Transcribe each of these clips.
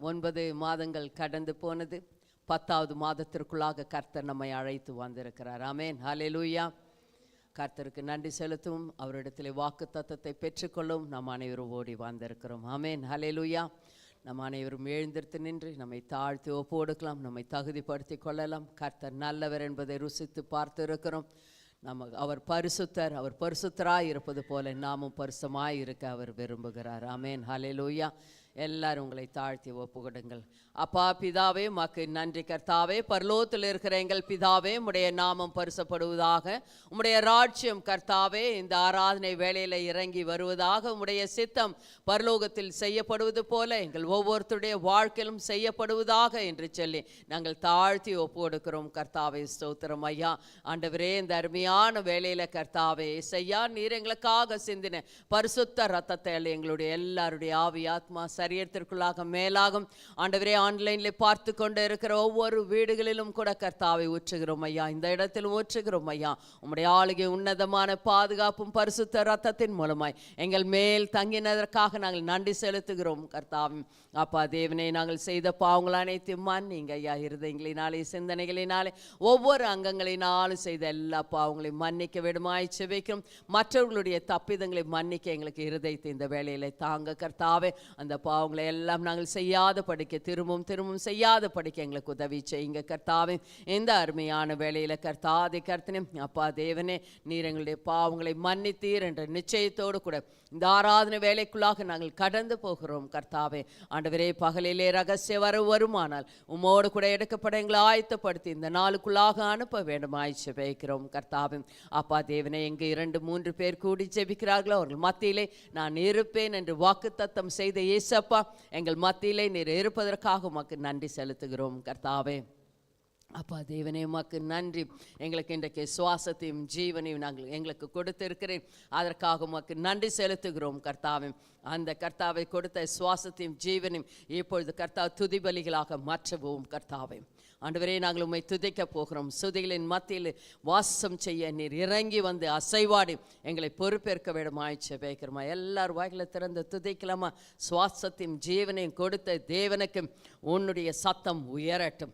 9 மாதங்கள் கடந்து போனது. 10வது மாதத்திற்குள்ளாக கர்த்தர் நம்மை அழைத்து வந்திருக்கிறார். ஆமென், ஹல்லேலூயா. கர்த்தருக்கு நன்றி செலுத்தும், அவரிடத்திலே வாக்கு தத்தத்தை பெற்றுக்கொள்ளும் நாம் அனைவரும் ஓடி வந்திருக்கிறோம். ஆமென், ஹல்லேலூயா. நம்ம அனைவரும் எழுந்திருத்து நின்று நம்மை தாழ்த்தி ஒப்பு கொடுக்கலாம், நம்மை தகுதிப்படுத்தி கொள்ளலாம். கர்த்தர் நல்லவர் என்பதை ருசித்து பார்த்து இருக்கிறோம். அவர் பரிசுத்தர், அவர் பரிசுத்தராய் இருப்பது போல நாமும் பரிசுமாய் இருக்க அவர் விரும்புகிறார். ஆமென், ஹல்லேலூயா. எல்லாரும் உங்களை தாழ்த்தி ஒப்பு கொடுங்கள். அப்பா பிதாவே, உமக்கு நன்றி கர்த்தாவே. பரலோகத்தில் இருக்கிற எங்கள் பிதாவே, உம்முடைய நாமம் பரிசுப்படுவதாக. உம்முடைய ராஜ்யம் கர்த்தாவே இந்த ஆராதனை வேளையில் இறங்கி வருவதாக. உம்முடைய சித்தம் பரலோகத்தில் செய்யப்படுவது போல எங்கள் ஒவ்வொருத்தருடைய வாழ்க்கையிலும் செய்யப்படுவதாக என்று சொல்லி நாங்கள் தாழ்த்தி ஒப்பு கொடுக்கிறோம். கர்த்தாவே ஸ்தோத்திரம் ஐயா. ஆண்டவரே, இந்த அருமையான வேளையில் கர்த்தாவே இசையா, நீர் எங்களுக்காக சிந்தின பரிசுத்த ரத்தத்தை எங்களுடைய எல்லாருடைய ஆவி ஆத்மா சரீரத்திற்குள்ளாக மேலாகும். ஆண்டவரே, ஆன்லைனில் பார்த்து கொண்டு இருக்கிற ஒவ்வொரு வீடுகளிலும் கூட கர்த்தாவை ஊற்றுகிறோம் ஐயா. இந்த இடத்திலும் ஊற்றுகிறோம் ஐயா. உம்முடைய ஆளுகை உன்னதமான பாதுகாப்பும் பரிசுத்த ரத்தத்தின் மூலமாய் எங்கள் மேல் தங்கினதற்காக நாங்கள் நன்றி செலுத்துகிறோம் கர்த்தாவும். அப்பா தேவனே, நாங்கள் செய்த பாவங்கள் அனைத்தையும் மன்னிங்க ஐயா. இருதயங்களினாலே சிந்தனைகளினாலே ஒவ்வொரு அங்கங்களினாலும் செய்த எல்லா பாவங்களையும் மன்னிக்க விடுமாய் செபிக்கிறோம். மற்றவர்களுடைய தப்பிதங்களை மன்னிக்க எங்களுக்கு இருதயத்தை இந்த வேளையில தாங்க கர்த்தாவே. அந்த பாவங்களை எல்லாம் நாங்கள் செய்யாத படிக்க திரும்பவும் செய்யாத படிக்க எங்களுக்கு உதவி செய்யுங்க கர்த்தாவே. இந்த அருமையான வேளையில கர்த்தாதி கர்த்தனே அப்பா தேவனே, நீர் எங்களுடைய பாவங்களை மன்னித்தீர் என்ற நிச்சயத்தோடு கூட இந்த ஆராதனை வேலைக்குள்ளாக நாங்கள் கடந்து போகிறோம் கர்த்தாவே. ஆண்டவரே, பகலிலே ரகசிய வருமானால் உம்மோடு கூட எடுக்கப்பட எங்களை ஆயத்தப்படுத்தி இந்த நாளுக்குள்ளாக அனுப்ப வேண்டுமாய் ஜெபிக்கிறோம் கர்த்தாவே. அப்பா தேவனே, எங்கு 2-3 பேர் கூடி ஜெபிக்கிறார்களோ அவர்கள் மத்தியிலே நான் இருப்பேன் என்று வாக்குத்தத்தம் செய்த இயேசப்பா, எங்கள் மத்தியிலே நீர் இருப்பதற்காக உமக்கு நன்றி செலுத்துகிறோம் கர்த்தாவே. அப்பா தேவனே, உமக்கு நன்றி. எங்களுக்கு இன்றைக்கு சுவாசத்தையும் ஜீவனையும் நாங்கள் எங்களுக்கு கொடுத்திருக்கிறேன், அதற்காக உமக்கு நன்றி செலுத்துகிறோம் கர்த்தாவே. அந்த கர்த்தாவை கொடுத்த சுவாசத்தையும் ஜீவனையும் இப்பொழுது கர்த்தாவை துதிபலிகளாக மாற்றுவோம் கர்த்தாவே. ஆண்டவரே, நாங்கள் உம்மை துதிக்க போகிறோம். சுதிகளின் மத்தியில் வாசம் செய்ய நீர் இறங்கி வந்து அசைவாடி எங்களை பொறுப்பேற்க வேண்டுமாய் ஜெபிக்கிறோமா. எல்லாரும் வாய்களை திறந்து துதிக்கலாமா. சுவாசத்தையும் ஜீவனையும் கொடுத்த தேவனுக்கு உன்னுடைய சத்தம் உயரட்டும்.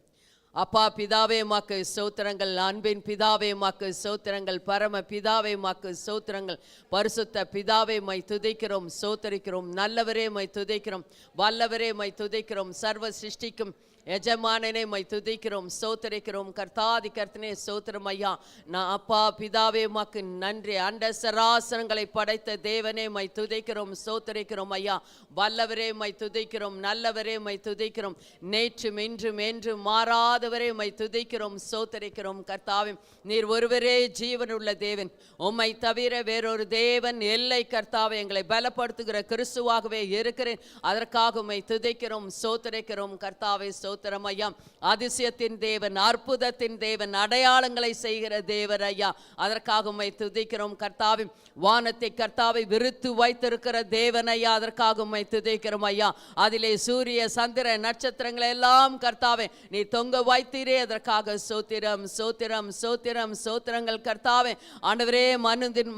அப்பா பிதாவே, உமக்கு ஸ்தோத்திரங்கள். அன்பின் பிதாவே, உமக்கு ஸ்தோத்திரங்கள். பரம பிதாவே, உமக்கு ஸ்தோத்திரங்கள். பரிசுத்த பிதாவே, உம்மை துதிக்கிறோம், ஸ்தோத்திரிக்கிறோம். நல்லவரே, உம்மை துதிக்கிறோம். வல்லவரே, உம்மை துதிக்கிறோம். சர்வ சிருஷ்டிக்கும் எஜமானனே, உம்மை துதிக்கிறோம், ஸ்தோத்திரிக்கிறோம். கர்த்தாதி கர்த்தனே ஸ்தோத்திரம் ஐயா. நான் அப்பா பிதாவே, உமக்கு நன்றி. அண்ட சராசரங்களை படைத்த தேவனே, உம்மை துதிக்கிறோம், ஸ்தோத்திரிக்கிறோம் ஐயா. வல்லவரே, உம்மை துதிக்கிறோம். நல்லவரே, உம்மை துதிக்கிறோம். நேற்றும் இன்றும் என்றும் மாறாதவரே, உம்மை துதிக்கிறோம், ஸ்தோத்திரிக்கிறோம். கர்த்தாவே, நீர் ஒருவரே ஜீவனுள்ள தேவன், உம்மை தவிர வேறொரு தேவன் இல்லை கர்த்தாவே. எங்களை பலப்படுத்துகிற கிறிஸ்துவாகவே இருக்கிறேன், அதற்காக உம்மை துதிக்கிறோம், ஸ்தோத்திரிக்கிறோம் கர்த்தாவே. ஸ்தோத்திரம் ஐயா. அதிசயத்தின் தேவன், அற்புதத்தின் தேவன், அடையாளங்களை செய்கிற தேவன் ஐயா, அதற்காக உம்மை துதிக்கிறோம் கர்த்தாவே. வானத்தை கர்த்தாவை விருத்து வைத்திருக்கிற தேவன் ஐயா, அதற்காக உம்மை துதிக்கிறோம் ஐயா. அதிலே சூரிய சந்திர நட்சத்திரங்களை எல்லாம் கர்த்தாவே நீ தொங்க வைத்தீரே, அதற்காக சோத்திரம் சோத்திரம் சோத்திரம் சோத்திரங்கள் கர்த்தாவே. ஆண்டவரே,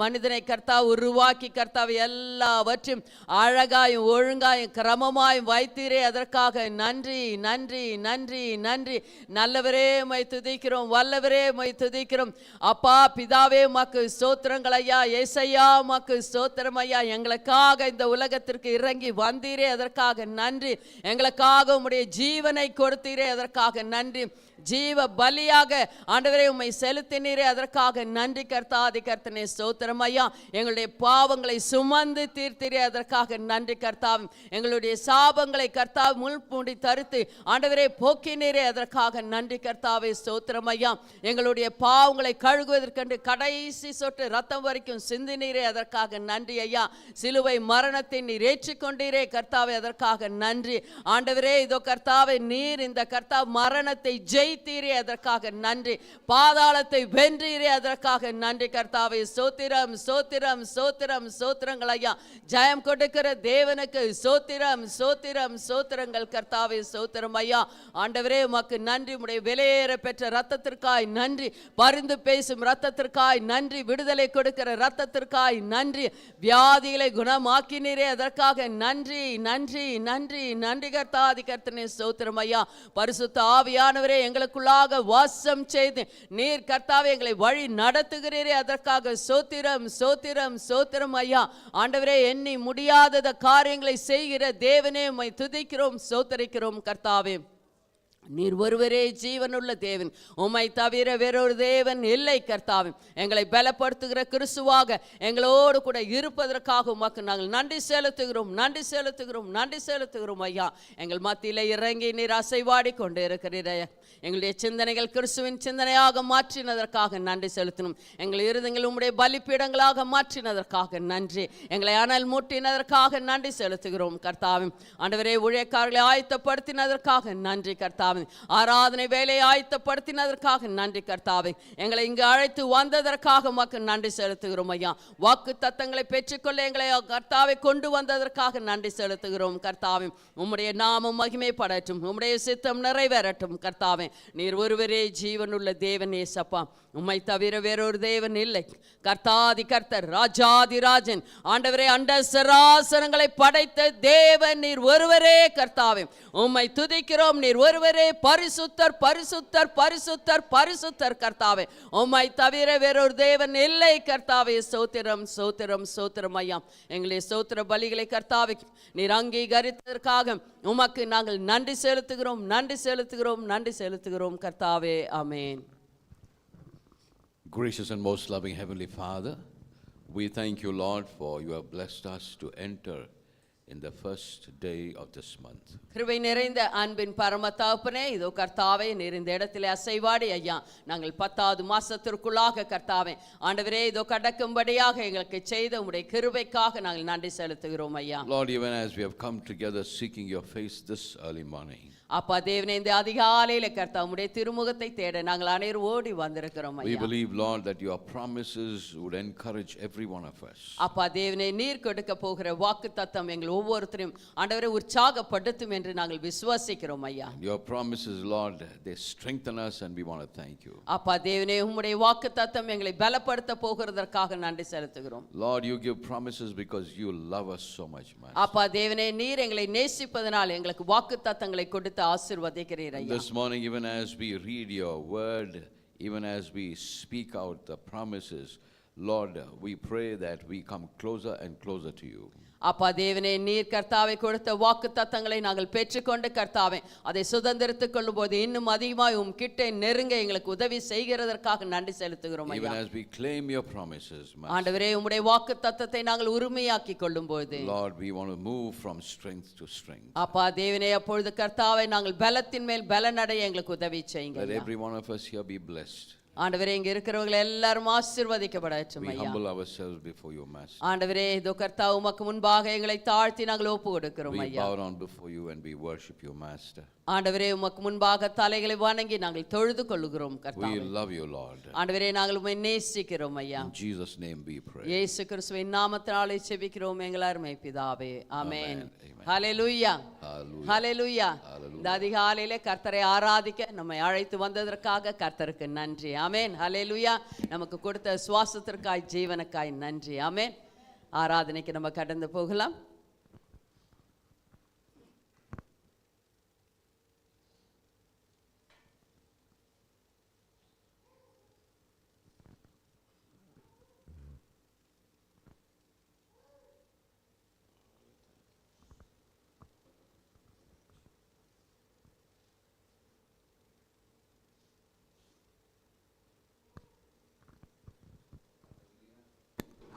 மனிதனை கர்த்தா உருவாக்கி கர்த்தாவை எல்லாவற்றையும் அழகாயும் ஒழுங்காயும் கிரமமாயும் வைத்தீரே, அதற்காக நன்றி நன்றி நன்றி நன்றி. நல்லவரே, உம்மை துதிக்கிறோம். வல்லவரே, உம்மை துதிக்கிறோம். அப்பா பிதாவே, உமக்கு ஸ்தோத்திரங்கள் ஐயா. ஏசையா, உமக்கு ஸ்தோத்திரம் ஐயா. எங்களுக்காக இந்த உலகத்திற்கு இறங்கி வந்தீரே, அதற்காக நன்றி. எங்களுக்காக உம்முடைய ஜீவனை கொடுத்தீரே, அதற்காக நன்றி. ஜீவ பலியாக ஆண்டவரே உம்மை செலுத்தினீரே, அதற்காக நன்றி கர்த்தாதி கர்த்தனே ஸ்தோத்திரம் ஐயா. எங்களுடைய பாவங்களை சுமந்து தீர்த்தீரே, அதற்காக நன்றி கர்த்தாவே. எங்களுடைய சாபங்களை கர்த்தாவே முள்மூடி தருத்து ஆண்டவரே போக்கினீரே, அதற்காக நன்றி கர்த்தாவே ஸ்தோத்திரம் ஐயா. எங்களுடைய பாவங்களை கழுகுவதற்கென்று கடைசி சொட்டு ரத்தம் வரைக்கும் சிந்தினீரே, அதற்காக நன்றி ஐயா. சிலுவை மரணத்தை நீர் ஏற்றுக்கொண்டீரே கர்த்தாவே, அதற்காக நன்றி ஆண்டவரே. இதோ கர்த்தாவே, நீர் இந்த கர்த்தா மரணத்தை ஜெயித்தீரே, அதற்காக நன்றி. பாதாளத்தை வென்றீரே, அதற்காக நன்றி கர்த்தாவே. ஸ்தோத்திரம் ஸ்தோத்திரம் ஸ்தோத்திரம் ஸ்தோத்திரங்கள் ஐயா. ஜெயம் கொடுக்கிற தேவனுக்கு ஸ்தோத்திரம் ஸ்தோத்திரம் ஸ்தோத்திரங்கள் கர்த்தாவே. ஸ்தோத்திரம் ஐயா. ஆண்டவரே உமக்கு நன்றி. உம்முடைய விலையேற பெற்ற ரத்தத்திற்காய் நன்றி. பரிந்து பேசும் ரத்தத்திற்காய் நன்றி. விடுதலை கொடுக்கிற ரத்தத்திற்காய் நன்றி. வியாதிகளை குணமாக்கினீரே, அதற்காக நன்றி நன்றி நன்றி நன்றி. கர்த்தாதி கர்த்தனே ஸ்தோத்திரம் ஐயா. பரிசுத்த ஆவியானவரே எங்களுக்குள்ளாக வாசம் செய்து நீர் கர்த்தாவே எங்களை வழி நடத்துகிறீரே, அதற்காக ஸ்தோத்திரம் ஸ்தோத்திரம் ஸ்தோத்திரம் ஐயா. ஆண்டவரே எண்ணி முடியாத காரியங்களை செய்கிற தேவனே உம்மை துதிக்கிறோம் ஸ்தோத்திரிக்கிறோம். கர்த்தாவே நீர் ஒருவரே ஜீவனுள்ள தேவன், உம்மை தவிர வேறொரு தேவன் இல்லை. கர்த்தாவே எங்களை பலப்படுத்துகிற கிறிஸ்துவாக எங்களோடு கூட இருப்பதற்காக உமக்கு நாங்கள் நன்றி செலுத்துகிறோம் நன்றி செலுத்துகிறோம் நன்றி செலுத்துகிறோம் ஐயா. எங்கள் மத்தியில் இறங்கி நீர் அசைவாடி கொண்டு இருக்கிறீர். எங்களுடைய சிந்தனைகள் கிறிஸ்துவின் சிந்தனையாக மாற்றினதற்காக நன்றி செலுத்தணும். எங்கள் இருதயங்கள் உம்முடைய பலிப்பீடங்களாக மாற்றினதற்காக நன்றி. எங்களை அனல் மூட்டினதற்காக நன்றி செலுத்துகிறோம். கர்த்தாவே ஆண்டவரே ஊழியக்காரர்களை ஆயத்தப்படுத்தினதற்காக நன்றி. கர்த்தாவே ஆராதனை வேலையை ஆயத்தப்படுத்தினதற்காக நன்றி. கர்த்தாவே எங்களை இங்கு அழைத்து வந்ததற்காக உமக்கு நன்றி செலுத்துகிறோம் ஐயா. வாக்கு தத்தங்களை பெற்றுக்கொள்ள எங்களை கர்த்தாவை கொண்டு வந்ததற்காக நன்றி செலுத்துகிறோம். கர்த்தாவே உம்முடைய நாமம் மகிமைப்படட்டும், உம்முடைய சித்தம் நிறைவேறட்டும். கர்த்தாவே நீர் ஒருவரே ஜீவனுள்ள தேவன் ஏசப்பா, உம்மை தவிர வேறொரு தேவன் இல்லை. கர்த்தாதி கர்த்தர் ராஜாதி ராஜன் ஆண்டவரே அண்ட சராசரங்களை படைத்த தேவன் நீர் ஒருவரே. கர்த்தாவே உம்மை துதிக்கிறோம். நீர் ஒருவரே பரிசுத்தர் பரிசுத்தர் பரிசுத்தர் பரிசுத்தர். கர்த்தாவே உம்மை தவிர வேறொரு தேவன் இல்லை. கர்த்தாவே ஸ்தோத்திரம் ஸ்தோத்திரம் ஸ்தோத்திரம் ஐயா. எங்களுடைய ஸ்தோத்திர பலிகளை கர்த்தாவே நீர் அங்கீகரித்ததற்காக உமக்கு நாங்கள் நன்றி செலுத்துகிறோம் நன்றி செலுத்துகிறோம் நன்றி செலுத்துகிறோம். கர்த்தாவே ஆமென். Gracious and most loving Heavenly Father, we thank you, Lord, for you have blessed us to enter in the first day of this month. கிருபை நிறைந்த அன்பின் பரம தகப்பனே, இதோ கர்த்தாவே நீர் இந்த இடத்திலே அசைவாடி ஐயா நாங்கள் 10வது மாசத்திற்குள்ளாக கர்த்தாவே ஆண்டவரே இதோ கடக்கும்படியாக எங்களுக்கு செய்த உம்முடைய கிருபைக்காக நாங்கள் நன்றி செலுத்துகிறோம் ஐயா. Lord, even as we have come together seeking your face this early morning, அப்பா தேவனே இந்த அதிகாலையில கர்த்தா உம்முடைய திருமுகத்தை தேட நாங்கள் அனைவரும் ஓடி வந்திருக்கிறோம் ஐயா. we believe, Lord, that your promises would encourage every one of us. அப்பா தேவனே நீர் கொடுக்க போகிற வாக்குத்தத்தம் எங்கள் ஒவ்வொருத்தரையும் ஆண்டவரே உற்சாகப்படுத்தும் என்று நாங்கள் விசுவாசிக்கிறோம் ஐயா. Your promises, Lord, they strengthen us and we want to thank you. அப்பா தேவனே உம்முடைய வாக்குத்தத்தம் எங்களை பலப்படுத்த போகிறதற்காக நன்றி செலுத்துகிறோம். Lord, you give promises because you love us so much, Master. அப்பா தேவனே நீர் எங்களை நேசிப்பதனால் எங்களுக்கு வாக்குத்தத்தங்களை கொடுத்து ஆசீர்வதிக்கிறீர் ஐயா. This morning, even as we read your word, even as we speak out the promises, Lord, we pray that we come closer and closer to you. அப்பா தேவனே நீர் கர்த்தாவை கொடுத்த வாக்கு தத்தங்களை நாங்கள் பெற்றுக்கொண்டு கர்த்தாவே அதை சுதந்திரத்துக் கொள்ளும் போது இன்னும் அதிகமாய் உம் கிட்ட நெருங்க எங்களுக்கு உதவி செய்கிறதற்காக நன்றி செலுத்துகிறோம் ஐயா. Even as we claim your promises, ஆண்டவரே உம்முடைய வாக்கு தத்தத்தை நாங்கள் உரிமையாக்கி கொள்ளும் போது Lord, we want to move from strength to strength. அப்பா தேவனே அப்பொழுது கர்த்தாவை நாங்கள் பலத்தின் மேல் பலனடைய எங்களுக்கு உதவி செய்யுங்க. Let every one of us here be blessed. ஆண்டவரே இங்க இருக்கிறவங்க எல்லாரும் ஆசீர்வதிக்கப்படட்டும் We ஐயா. humble ourselves before you, Master. ஆண்டவரே இதோ கர்த்தா உமக்கு முன்பாக எங்களை தாழ்த்தி நாங்கள் ஒப்பு கொடுக்கிறோம் We ஐயா. bow down before you and we worship you, Master. ஆண்டவரே உமக்கு முன்பாக தலைகளை வணங்கி நாங்கள் தொழுது கொள்ளுகிறோம் We கர்த்தாவே. love you, Lord. ஆண்டவரே நாங்கள் உம்மை நேசிக்கிறோம் ஐயா. In Jesus' name we pray. இயேசு கிறிஸ்துவின் நாமத்தினாலே ஜெபிக்கிறோம் எங்கள் அருமை பிதாவே ஆமென். Amen. ஹல்லேலூயா Hallelujah. ஹல்லேலூயா. Hallelujah. இந்த அதிகாலையிலே கர்த்தரை ஆராதிக்க நம்மை அழைத்து வந்ததற்காக கர்த்தருக்கு நன்றி. ஆமென். ஹல்லேலூயா. நமக்கு கொடுத்த சுவாசத்திற்காய் ஜீவனுக்காய் நன்றி. ஆமென். ஆராதனைக்கு நம்ம கடந்து போகலாம்.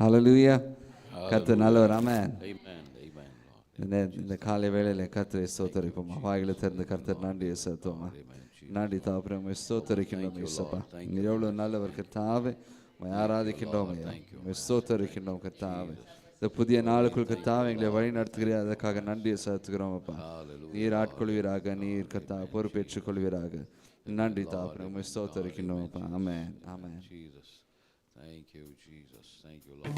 ஹல்லேலூயா. கர்த்தர் நல்லவர். ஆமென். Amen. Amen, Lord. இந்த காலை வேளையில கர்த்தரை ஸ்தோத்தரிப்போம். வாயில திறந்து கர்த்தர் நன்றியை செலுத்துவோம். நன்றி தாப்பரமே ஸ்தோத்தரிக்கின்றோம் இயேசுப்பா. நீர் எவ்வளவு நல்லவர் கர்த்தாவே. உம்மை ஆராதிக்கின்றோம் ஐயா. உம்மை ஸ்தோத்தரிக்கின்றோம் கர்த்தாவே. இந்த புதிய நாளுக்குள் கர்த்தாவே எங்களை வழி நடத்துகிறீர், அதற்காக நன்றியை செலுத்துகிறோம் அப்பா. நீர் ஆட்கொள்வீராக, நீர் கர்த்தா பொறுப்பேற்றுக் கொள்வீராக. நன்றி தாப்பரமே உம்மை ஸ்தோத்தரிக்கின்றோம் அப்பா. ஆமென். ஆமென். Jesus. Thank you, Jesus. Thank you, Lord.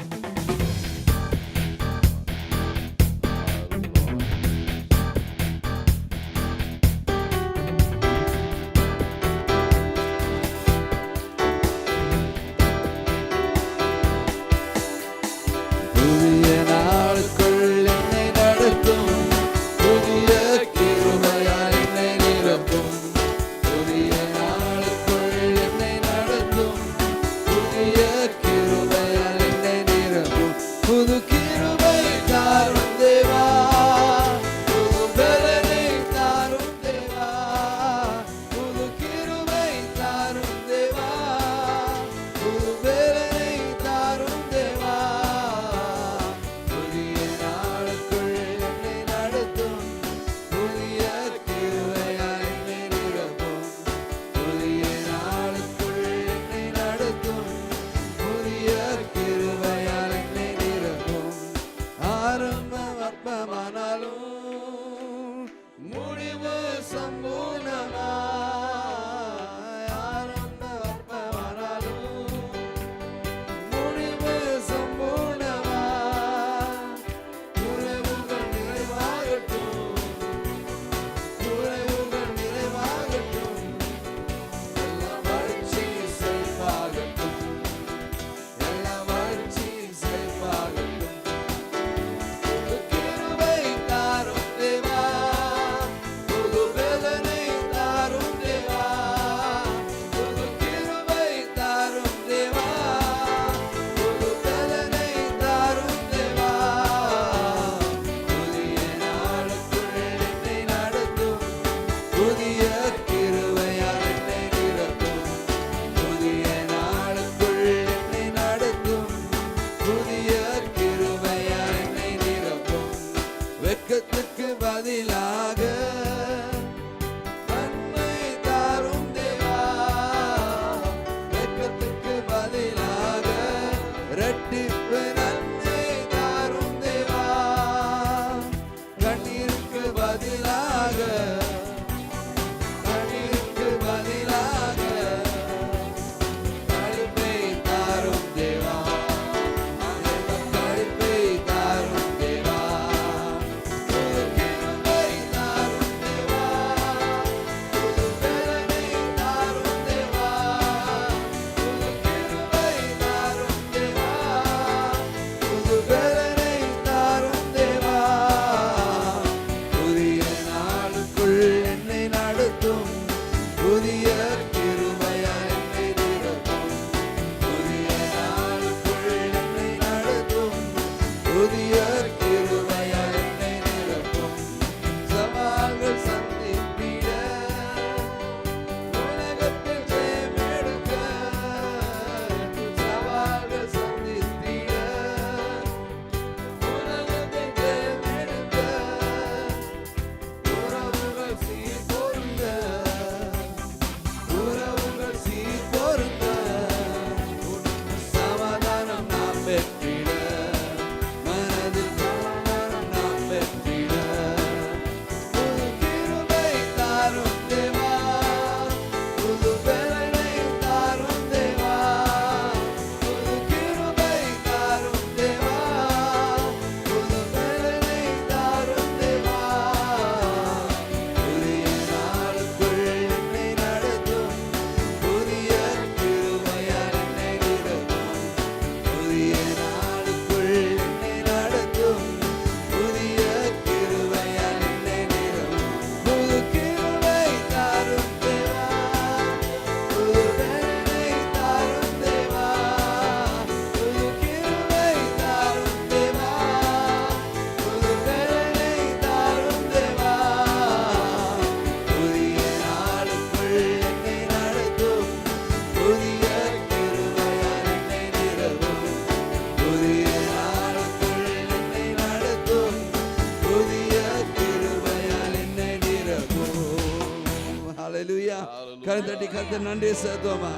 கரங்களை தட்டி கர்த்தர் நன்றி செலுத்துவோமா.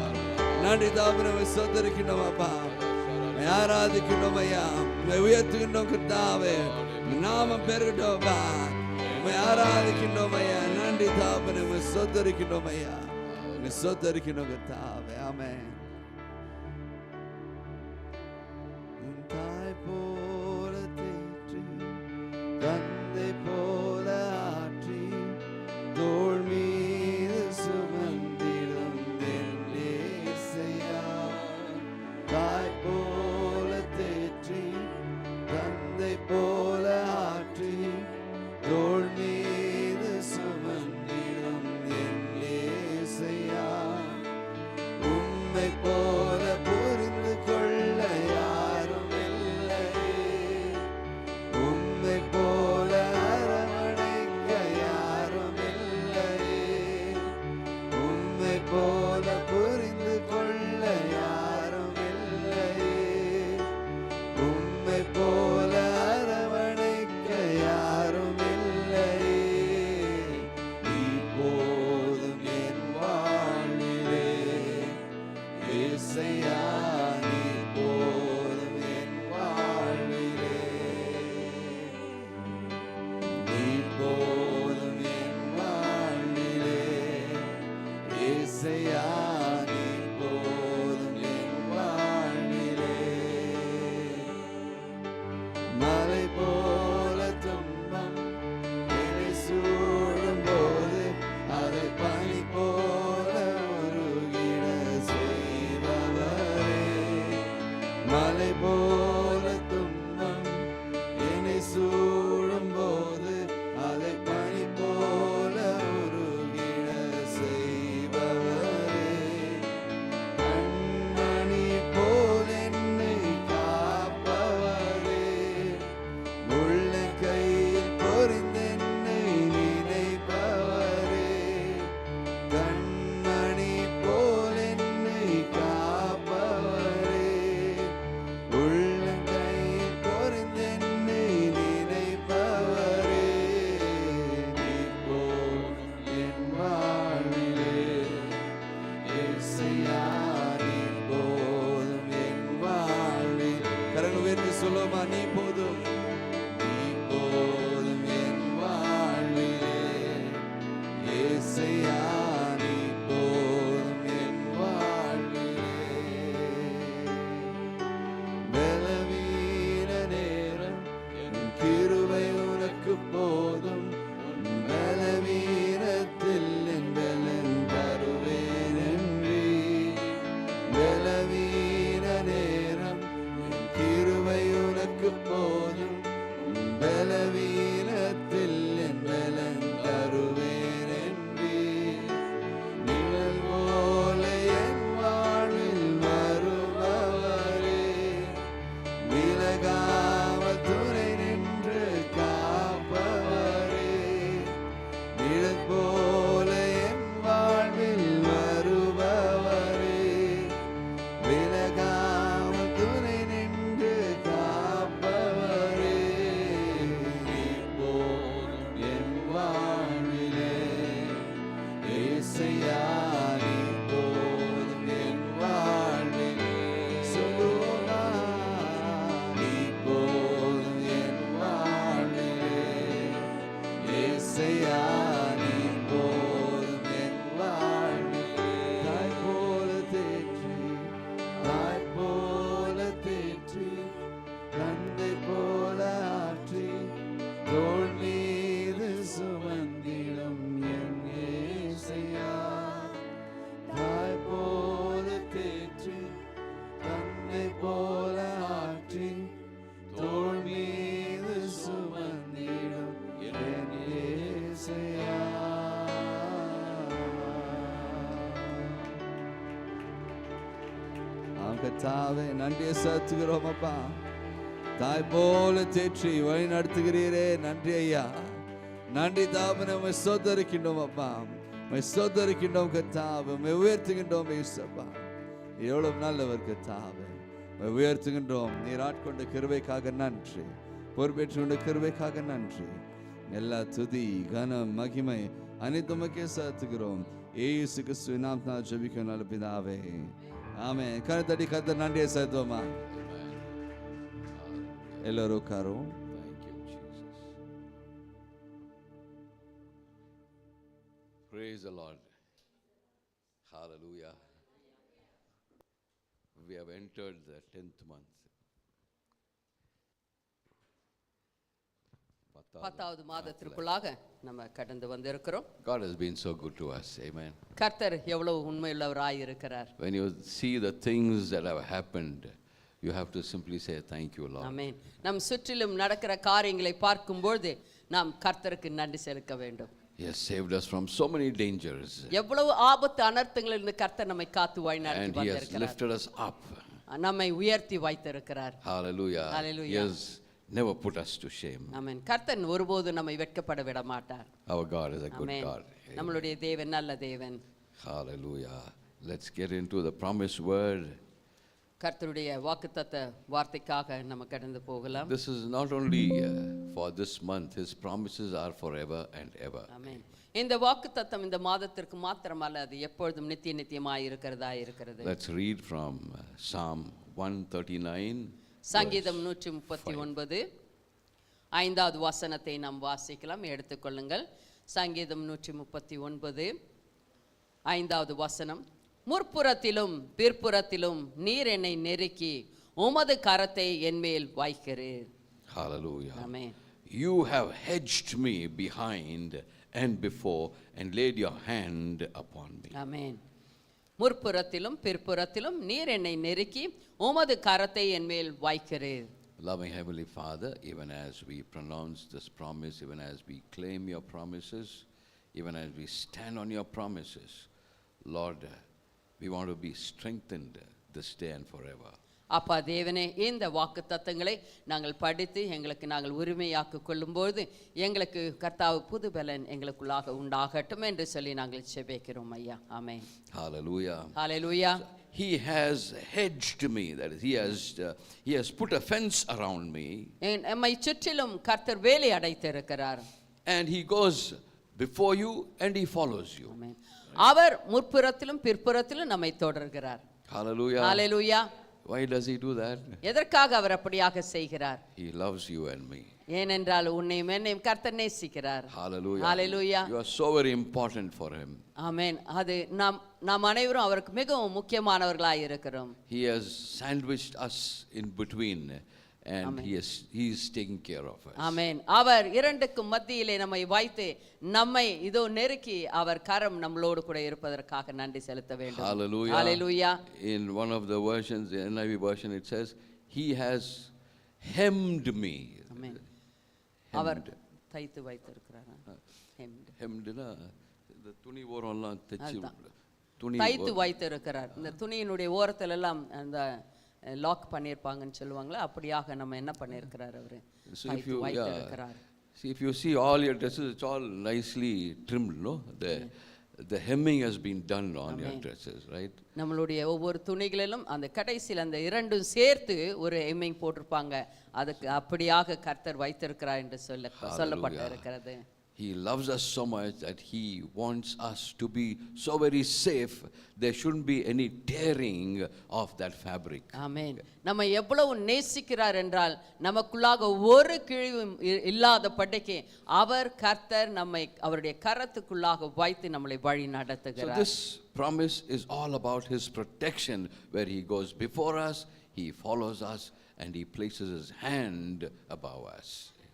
நன்றி தாபனமே ஸ்தோத்திரிக்கின்றோம் அப்பா. ஆராதிக்கின்றோம் ஐயா. உயர்த்துகின்றோம் கர்த்தாவே. நாமம் பெருகட்டும் அப்பா. ஆராதிக்கின்றோம் ஐயா. நன்றி தாபனமே ஸ்தோத்திரிக்கின்றோம் ஐயா. ஸ்தோத்திரிக்கின்றோம் கர்த்தாவே. ஆமென். தாய் போல தேற்றி தந்தை போல ஆற்றி தோள் மீது சுமந்திடும் இயேசையா. தாய் போல தேற்றி தந்தை போல ஆற்றி தோள் மீது சுமந்திடும் இயேசையா. உம்மை போல புரிந்து கொள்ள யாரும் இல்லையே. உம்மை போல அரவணைக்க யாரும் இல்லையே. உம்மை போல புரிந்து கொள்ள யாரும் இல்லையே. உம்மை போல அரவணைக்க யாரும் இல்லையே. நீ போதும் என் வாழ்விலே இயேசையா. நீ போதும் என் வாழ்விலே. நீ போதும் என் வாழ்விலே இயேசையா. நீ போதும் என் வாழ்விலே. மலை போல துன்பம் என்னை சூழும் போது அதை பனி போல உருகிட செய்பவரே. மலை போல துன்பம் என்னை சூழும் போது அதை பனி போல உருகிட செய்பவரே. கண்மணி போல் என்னை காப்பவரே. உள்ள கையில் பொறிந்தென்னை நினைப்பவரே. கண்மணி போல் என்னை காப்பவரே. உள்ள கையில் பொறிந்தென்னை நினைப்பவரே. நீ போதும் என் வாழ்விலே இயேசையா. நீ போதும் என் வாழ்விலே. கரங்கள் உயர்த்தி சொல்லுமா. நீ போதும். நீ போதும் என் வாழ்விலே இயேசையா. நீ போதும் என் வாழ்விலே. பலவீன நேரம் என் கிருபை உனக்கு போதும். பலவீனத்தில் என் பலன் தருவேன் என்றீ. பலவீன நேரம் என் கிருபை உனக்கு போதும். பலவீனத்தில் என் பலன் தருவேன் என்றீ. நிழல் போல என் வாழ்வில் வருபவரே. விலகாமல் துணை நின்று காப்பவரே. நிழல் போல என் வாழ்வில் வருபவரே. விலகாமல் துணை நின்று காப்பவரே. நீ போதும் என் வாழ்விலே இயேசையா. நீ போதும் என் வாழ்விலே. சொல்லுவோமா. நீ போதும் என் வாழ்விலே இயேசையா. நீ போதும் என் வாழ்விலே. தாய் போல தேற்றி தாய் போல தேற்றி தந்தை போல ஆற்றி தோள் மீது சுமந்திடும் என் இயேசையா. தாய் போல தேற்றி தந்தை போல ஆற்றி தோள் மீது சுமந்திடும் என் இயேசையா. கர்த்தாவே நன்றியை செலுத்துகிறோம் அப்பா. தாய் போல தேற்றி வழி நடத்துகிறீரே. நன்றி ஐயா. நன்றி தாபனை உம்மை ஸ்தோத்திரிக்கின்றோம் அப்பா. உம்மை ஸ்தோத்திரிக்கின்றோம் கர்த்தாவே. உம்மை உயர்த்துகின்றோம் இயேசுப்பா. எவ்வளவு நல்லவர் கர்த்தாவே. உம்மை உயர்த்துகின்றோம். நீர் ஆட்கொண்ட கிருபைக்காக நன்றி. பொறுப்பேற்றுக்கொண்ட கிருபைக்காக நன்றி. எல்லா துதி கனம் மகிமை அனைத்துமக்கே செலுத்துகிறோம். இயேசு கிறிஸ்துவின் நாமத்தினால் ஜெபிக்கிறோம் நல்ல பிதாவே. ஆமென். கரத்தடி கர்த்தர் நன்றியை செலுத்துவோமா? எல்லாரும் உட்காரும். Thank you, Jesus. Praise the Lord. Hallelujah. We have entered the 10th month. 10வது மாதத்திற்குள்ளாக நம்ம கடந்து வந்திருக்கிறோம். God has been so good to us. Amen. கர்த்தர் எவ்வளவு உண்மையுள்ளவராய் இருக்கிறார். When you see the things that have happened, you have to simply say thank you, Lord. ஆமென். நம் சுற்றிலும் நடக்கிற காரியங்களை பார்க்கும்போது நாம் கர்த்தருக்கு நன்றி செலுத்த வேண்டும். He has saved us from so many dangers. எவ்வளவு ஆபத்து அனர்த்தங்களிலிருந்து கர்த்தர் நம்மை காத்து வழி நடத்தி And He has வந்திருக்கிறார். lifted us up. நம்மை உயர்த்தி வைத்திருக்கிறார். Hallelujah. Hallelujah. He has never put us to shame. ஆமென். கர்த்தர் ஒருபோதும் நம்மை வெட்கப்பட விட மாட்டார். Our God is a good amen. God. நம்மளுடைய தேவன் நல்ல தேவன். Hallelujah. Let's get into the promised word. கர்த்தருடைய வாக்குத்தத்த வார்த்தைக்காக நம்ம கடந்து போகலாம். This is not only for this month. His promises are forever and ever. ஆமென். இந்த வாக்குத்தத்தம் இந்த மாதத்திற்கு மாத்திரமல்ல, அது எப்பொழுதும் நித்திய நித்தியமாய் இருக்கிறதா இருக்கிறது. Let's read from Psalm 139. சங்கீதம் 139 5வது வசனத்தை நாம் வாசிக்கலாம். எடுத்துக்கொள்ளுங்கள். சங்கீதம் 139 5வது வசனம். முற்புறத்திலும் பிற்புறத்திலும் நீர் என்னை நெருக்கி உமது கரத்தை என்மேல் வைக்கிறீர். Hallelujah. Amen. You have hedged me behind and before and laid your hand upon me. ஆமென். முற்புறத்திலும் பிற்புறத்திலும் நீர் என்னை நெருக்கி உமது கரத்தை என்மேல் வைக்கிறீர். Loving Heavenly Father, even as we pronounce this promise, even as we claim your promises, even as we stand on your promises, Lord, we want to be strengthened this day and forever. அப்பா தேவனே, இந்த வாக்குத்தத்தங்களை நாங்கள் படித்து எங்களுக்கு நாங்கள் உரிமையாக்கிக் கொள்ளும்போது எங்களுக்கு கர்த்தாவு புது பலன் எங்களுக்குள்ளாக உண்டாகட்டும் என்று சொல்லி நாங்கள் செபிக்கிறோம் ஐயா. ஆமென். Hallelujah. Hallelujah. He has hedged me, that is, he has put a fence around me. நம்மை சுற்றிலும் கர்த்தர் வேலி அடைத்திருக்கிறார். And he goes before you and he follows you. ஆமென். அவர் முற்புறத்திலும் பிற்புறத்திலும் நம்மை தொடர்கிறார். Hallelujah. Hallelujah. Why does he do that? எதற்காக அவர் அப்படியாக செய்கிறார்? He loves you and me. ஏனென்றால் உன்னையும் என்னையும் கர்த்தர் நேசிக்கிறார். Hallelujah. Hallelujah. You are so very important for him. ஆமென். அது நாம் அனைவரும் அவருக்கு மிகவும் முக்கியமானவர்களாய் இருக்கிறோம். He has sandwiched us in between and he is taking care of us. ஆமென். அவர் இரண்டுக்கும் மத்தியிலே நம்மை வைத்து நம்மை இதோ நெருக்கி அவர் கரம் நம்மளோடு கூட இருப்பதற்காக நன்றி செலுத்த வேண்டும். Hallelujah. Hallelujah. In one of the versions, the NIV version, it says, he has hemmed me. ஆமென். அவர் தைத்து வைத்திருக்கிறார். Hemmed-னா இந்த துணி ஓரம்லாம் தைச்சு துணி தைத்து வைத்திருக்கிறார். இந்த துணியினுடைய ஓரத்துல எல்லாம் அந்த லாக் பண்ணியிருப்பாங்கன்னு சொல்லுவாங்களா, அப்படியாக நம்ம என்ன பண்ணியிருக்கிறார் அவரு? தைத்து வைத்திருக்கிறார். See, if you see all your dresses, it's all nicely trimmed, no? The hemming has been done on your dresses, right? நம்மளுடைய ஒவ்வொரு துணிகளிலும் அந்த கடைசியில் அந்த இரண்டும் சேர்த்து ஒரு ஹெம்மிங் போட்டிருப்பாங்க. அதுக்கு அப்படியாக கர்த்தர் வைத்திருக்கிறார் என்று சொல்லப்பட்டிருக்கிறது. He loves us so much that he wants us to be so very safe. There shouldn't be any tearing of that fabric. ஆமென். நம்ம எவ்வளவு நேசிக்கிறார் என்றால் நமக்குள்ளாக ஒரு கிழிவும் இல்லாதபடிக்கு அவர் கர்த்தர் நம்மை அவருடைய கரத்துக்குள்ளாக வைத்து நம்மளை வழி So நடத்துகிறார். this promise is all about his protection, where he goes before us, he follows us, and he places his hand above us.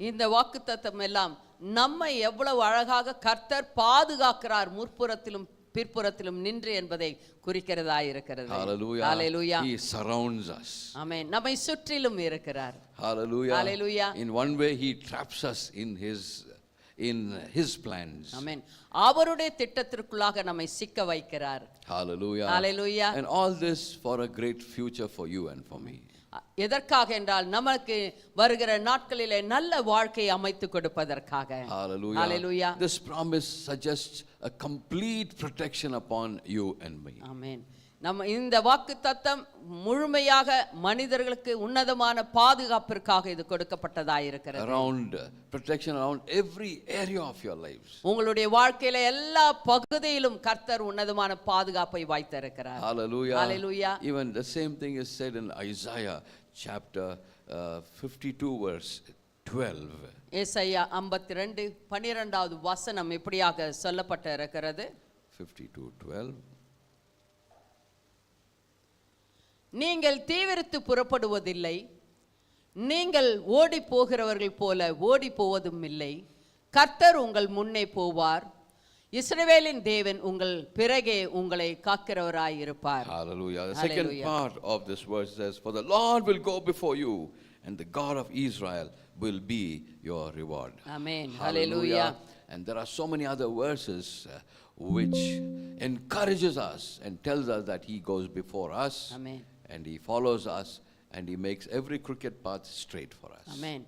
இந்த வாக்குத்தத்தம் எல்லாம் நம்மை எவ்வளவு அழகாக கர்த்தர் பாதுகாக்கிறார் முற்புறத்திலும் பிற்புறத்திலும் நின்று என்பதை குறிக்கிறதா இருக்கிறது. Hallelujah. Hallelujah. He surrounds us. ஆமென். நம்மை சுற்றிலும் இருக்கிறார். Hallelujah. Hallelujah. In one way he traps us in his plans. ஆமென். அவருடைய திட்டத்திற்குள்ளாக நம்மை சிக்க வைக்கிறார். Hallelujah. Hallelujah. And all this for a great future for you and for me. எதற்காக என்றால் நமக்கு வருகிற நாட்களிலே நல்ல வாழ்க்கை அமைத்து கொடுப்பதற்காக. Hallelujah. Hallelujah. This promise suggests a complete protection upon you and me. ஆமென். நம்ம இந்த வாக்குத்தத்தம் முழுமையாக மனிதர்களுக்கு உன்னதமான பாதுகாப்பிற்காக இது கொடுக்கப்பட்டதாக இருக்கிறது. Around protection around every area of your lives. உங்களுடைய வாழ்க்கையில எல்லா பகுதியிலும் கர்த்தர் உன்னதமான பாதுகாப்பை வைத்திருக்கிறார். Hallelujah. Hallelujah. Even the same thing is said in Isaiah chapter 52 verse 12. ஏசாயா 52 12வது வசனம் இப்படியாக சொல்லப்பட்டு இருக்கிறது. 52:12. நீங்கள் தீவிரித்து புறப்படுவதில்லை, நீங்கள் ஓடி போகிறவர்கள் போல ஓடி போவதும் இல்லை. கர்த்தர் உங்கள் முன்னே போவார், இஸ்ரவேலின் தேவன் உங்கள் பிறகே உங்களை காக்கிறவராய் இருப்பார். Hallelujah. The second part of this verse says, for the Lord will go before you, and the God of Israel will be your reward. Amen. Hallelujah. And there are so many other verses which encourages us and tells us that he goes before us. Amen. And he follows us and he makes every crooked path straight for us. Amen.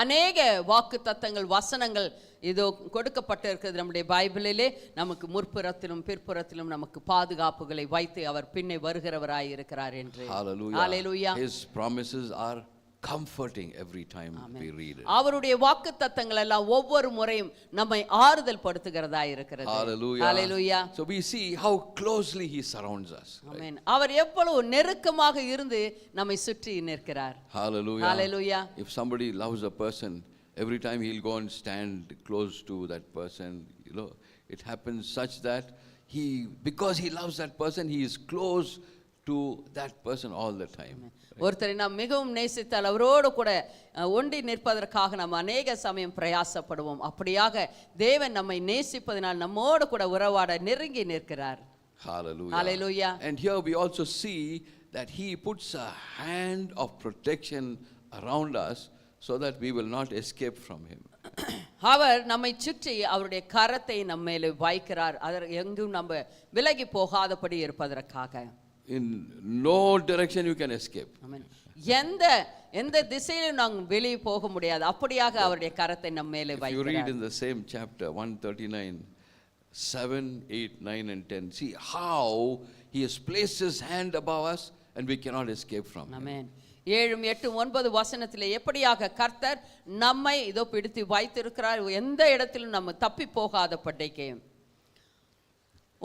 அநேக வாக்குத்தத்தங்கள் வசனங்கள் இதோ கொடுக்கப்பட்டிருக்கிறது நம்முடைய பைபிளிலே. நமக்கு முற்புறத்திலும் பிற்புறத்திலும் நமக்கு பாதுகாப்புகளை வைத்து அவர் பின்னே வருகிறவராய் இருக்கிறார் என்று. Hallelujah. Hallelujah. His promises are comforting every time we read it. அவருடைய வாக்குத்தத்தங்கள் எல்லாம் ஒவ்வொரு முறையும் நம்மை ஆறுதல் படுத்துகிறதா இருக்கிறது. Hallelujah. Hallelujah. So we see how closely he surrounds us. Amen. அவர் எவ்வளவு நெருக்கமாக இருந்து நம்மை சுற்றி நிற்கிறார். Hallelujah. Hallelujah. If somebody loves a person, every time he'll go and stand close to that person, you know, it happens such that because he loves that person, he is close to that person all the time. ஒருத்தரை நாம் மிகவும் நேசித்தால் அவரோடு கூட ஒன்றி நிற்பதற்காக நாம் அநேக சமயம் பிரயாசப்படுவோம். அப்படியாக தேவன் நம்மை நேசிப்பதனால் நம்மோடு கூட உறவாட நெருங்கி நிற்கிறார். Hallelujah. Hallelujah. And here we also see that he puts a hand of protection around us so that we will not escape from him. அவர் நம்மை சுற்றி அவருடைய கரத்தை நம்ம மேலே வைக்கிறார், அதற்கு எங்கும் நம்ம விலகி போகாதபடி இருப்பதற்காக. In no direction you can escape. Amen. எந்த திசையிலும் நாம் வெளியே போக முடியாது, அப்படியாக அவருடைய கரத்தை நம்ம மேலே வைக்கிறார். You read in the same chapter 139 7 8 9 and 10, see how he has placed his hand above us and we cannot escape from him. Amen. 7 8 9 வசனத்திலே எப்படியாக கர்த்தர் நம்மை இதோ பிடித்து வைத்திருக்கிறார், எந்த இடத்திலும் நம்ம தப்பி போகாதபடிக்கு.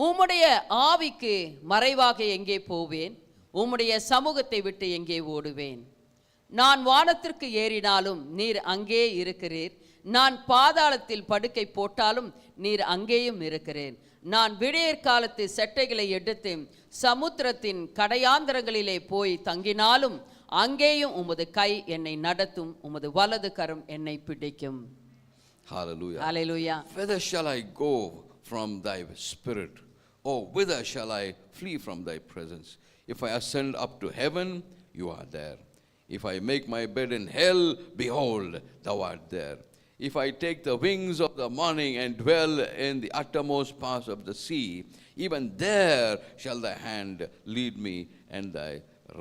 உம்முடைய ஆவிக்கு மறைவாக எங்கே போவேன், உம்முடைய சமூகத்தை விட்டு எங்கே ஓடுவேன். நான் வானத்திற்கு ஏறினாலும் நீர் அங்கே இருக்கிறீர், நான் பாதாளத்தில் படுக்கை போட்டாலும் நீர் அங்கேயும் இருக்கிறேன். நான் விடியற் காலத்து செட்டைகளை எடுத்து சமுத்திரத்தின் கடையாந்தரங்களிலே போய் தங்கினாலும் அங்கேயும் உமது கை என்னை நடத்தும், உமது வலது கரம் என்னை பிடிக்கும். Hallelujah. Hallelujah. Whither shall I go from thy spirit? Oh, whither shall I flee from thy presence? If I ascend up to heaven, you are there. If I make my bed in hell, behold, thou art there. If I take the wings of the morning and dwell in the uttermost parts of the sea, even there shall thy hand lead me, and thy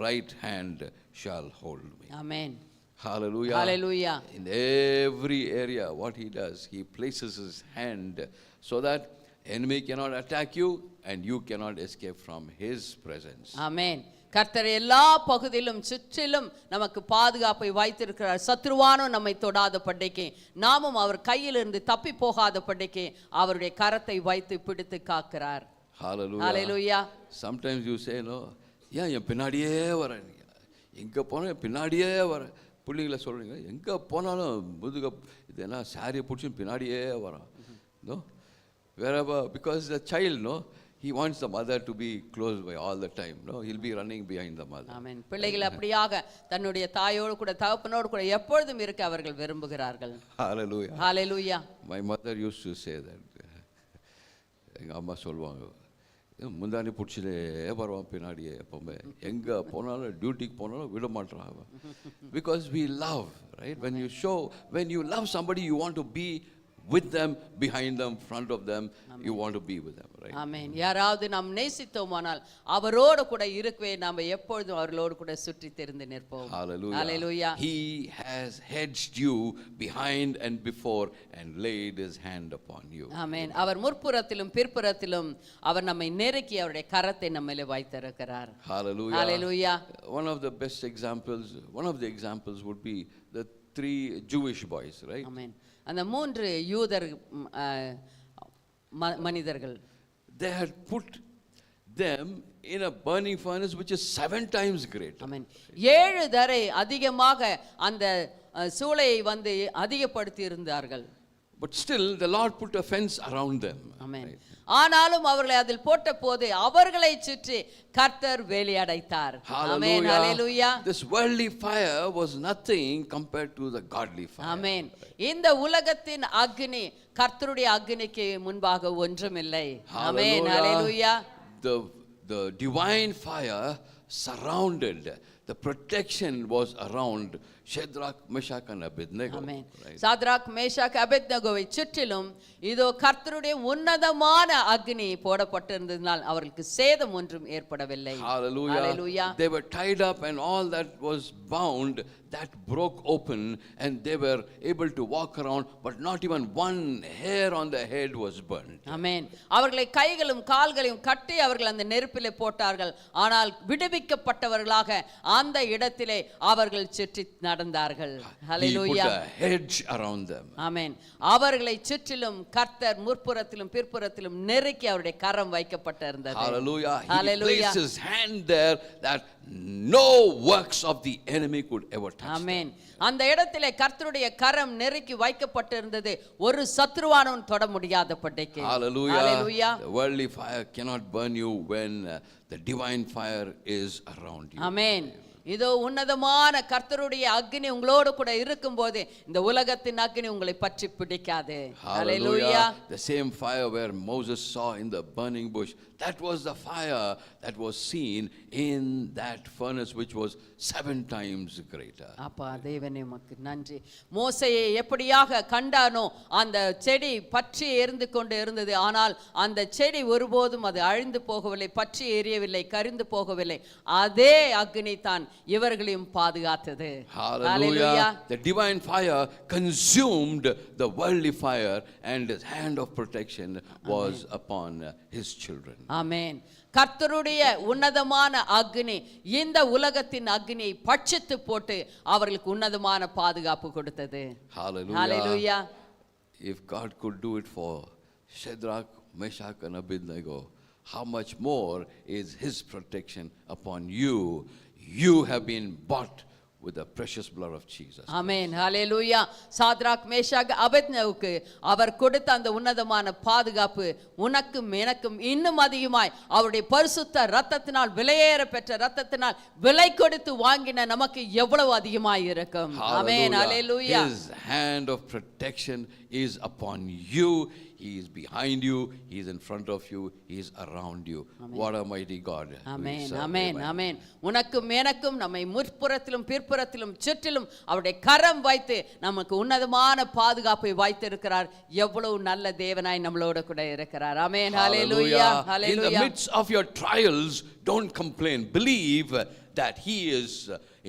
right hand shall hold me. Amen. Hallelujah. Hallelujah. In every area, what he does, he places his hand so that enemy cannot attack you and you cannot escape from his presence. Amen. கர்த்தர் எல்லா பகுதியிலும் சுற்றிலும் நமக்கு பாதுகாப்பை வைத்திருக்கிறார். சத்ருவானோ நம்மை தொடாத படிக்கு, நாமும் அவர் கையிலிருந்து தப்பி போகாத படிக்கு அவருடைய கரத்தை வைத்து பிடித்து காக்கிறார். Hallelujah. Hallelujah. Sometimes you say, no, என் பின்னாடியே வர, எங்கே போனால் பின்னாடியே வர. பிள்ளைங்கள சொல்கிறீங்க, எங்கே போனாலும் முதுக இது என்ன சாரியை பிடிச்சி பின்னாடியே வரான். No? Wherever, because the child, no, he wants the mother to be close by all the time. No, he'll be running behind the mother. Amen. பிள்ளைகள் அப்படியாக தன்னுடைய தாயோடு கூட தகப்பனோடு கூட எப்பொழுதும் இருக்க அவர்கள் விரும்புகிறார்கள். Hallelujah. Hallelujah. My mother used to say that. எங்கள் அம்மா சொல்லுவாங்க, முந்தானி பிடிச்சிலே வருவான் பின்னாடியே எப்பவுமே, எங்கே போனாலும் டியூட்டிக்கு போனாலும் விட மாட்டான். Because we love, right? When you love somebody, you want to be with them, behind them, front of them. You want to be with them, right? ஆமென். யாராவது நாம் நேசித்தோமானால் அவரோடு கூட இருக்கவே நாம் எப்பொழுதும் அவர்களோடு கூட சுற்றி திரிந்து நிற்போம். Hallelujah. Hallelujah. He has hedged you behind and before and laid his hand upon you. ஆமென். அவர் முற்புறத்திலும் பிற்புறத்திலும் அவர் நம்மை நெருக்கி அவருடைய கரத்தை நம்மிலே வைத்திருக்கிறார். Hallelujah. Hallelujah. One of the best examples, one of the examples would be the 3 Jewish boys, right? ஆமென். அந்த 3 யூதர் மனிதர்கள், They had put them in a burning furnace which is 7 times greater. ஆமென். 7 தடவை அதிகமாக அந்த சூளையை வந்து அதிகப்படுத்தி இருந்தார்கள். But still the Lord put a fence around them. ஆமென். ஆனாலும் அவர்களை அதில் போட்ட போது அவர்களை சுற்றி கர்த்தர் வேலி அடைத்தார். ஆமென். ஹalleluya. This worldly fire was nothing compared to the godly fire. ஆமென். இந்த உலகத்தின் அக்னி கர்த்தருடைய அக்னிக்கு முன்பாக ஒன்றுமில்லை. ஆமென். ஹalleluya. The divine fire surrounded, the protection was around Shadrach, Meshach and Abednego. ஆமென். Right? சாத்ராக் மேஷாக் அபேத்நேகோவை சுற்றிலும் இதோ கர்த்தருடைய உன்னதமான அக்னி போடப்பட்டிருந்ததினால் அவர்களுக்கு சேதம் ஒன்றும் ஏற்படவில்லை. Hallelujah. Hallelujah. They were tied up and all that was bound, that broke open and they were able to walk around, but not even one hair on their head was burnt. ஆமென். அவர்களை கைகளும் கால்களையும் கட்டி அவர்கள் அந்த நெருப்பிலே போட்டார்கள். ஆனால் விடுவிக்கப்பட்டவர்களாக அந்த இடத்திலே அவர்கள் சுற்றி நடந்தார்கள். ஹalleluya. He put a hedge around them. ஆமென். அவர்களை சுற்றிலும் கர்த்தர் முற்புறத்திலும் பிற்புறத்திலும் நெருக்கி அவருடைய கரம் வைக்கப்பட்டிருந்தது. Hallelujah. He Hallelujah. placed his hand there that no works of the enemy could ever touch them. ஆமென். அந்த இடத்திலே கர்த்தருடைய கரம் நெருக்கி வைக்கப்பட்டிருந்தது. ஒரு சத்ருவானவன் தொட முடியாதபடிக்கு. Hallelujah. Hallelujah. The worldly fire cannot burn you when the divine fire is around you. ஆமென். இதோ உன்னதமான கர்த்தருடைய அக்னி உங்களோடு கூட இருக்கும்போது இந்த உலகத்தின் அக்னி உங்களை பற்றி பிடிக்காது. Hallelujah. The same fire where Moses saw in the burning bush, that was the fire that was seen in that furnace which was 7 times greater. அப்பா தேவனே உமக்கு நன்றி. மோசேயை எப்படியாக கண்டானோ அந்த செடி பற்றி எரிந்து கொண்டு இருந்தது. ஆனால் அந்த செடி ஒருபோதும் அது அழிந்து போகவில்லை, பற்றி எரியவில்லை, கரிந்து போகவில்லை. அதே அக்னி தான் இவர்களையும் பாதுகாத்தது. Hallelujah. The divine fire consumed the worldly fire and his hand of protection was upon his children. ஆமென். கர்த்தருடைய உன்னதமான அக்னி இந்த உலகத்தின் அக்னியை பட்சித்து போட்டு அவர்களுக்கு உன்னதமான பாதுகாப்பு கொடுத்தது. Hallelujah. Hallelujah. If God could do it for Shadrach, Meshach and Abednego, how much more is his protection upon you? You have been bought with the precious blood of Jesus. ஆமென். ஹalleluya. சாத்ராக் மேஷாக் அபேத்நேகோவுக்கு அவர் கொடுத்த அந்த உன்னதமான பாதுகாப்பு உனக்கும் எனக்கும் இன்னும் அதிகமாய் அவருடைய பரிசுத்த இரத்தத்தினால் விலையேற பெற்ற இரத்தத்தினால் விலை கொடுத்து வாங்கின நமக்கு எவ்வளவு அதிகமாய் இருக்கும். ஆமென். ஹalleluya. His hand of protection is upon you. He is behind you, he is in front of you, he is around you. Amen. What a mighty God. ஆமென். ஆமென். ஆமென். உனக்கும் எனக்கும் நம்மை முற்புறத்திலும் பிற்புறத்திலும் சுற்றிலும் அவருடைய கரம் வைத்து நமக்கு உன்னதமான பாதுகாப்பை வைத்திருக்கிறார். எவ்வளவு நல்ல தேவனாய் நம்மளோட கூட இருக்கிறார். ஆமென். ஹalleluya. Hallelujah. In the midst of your trials, don't complain. Believe that he is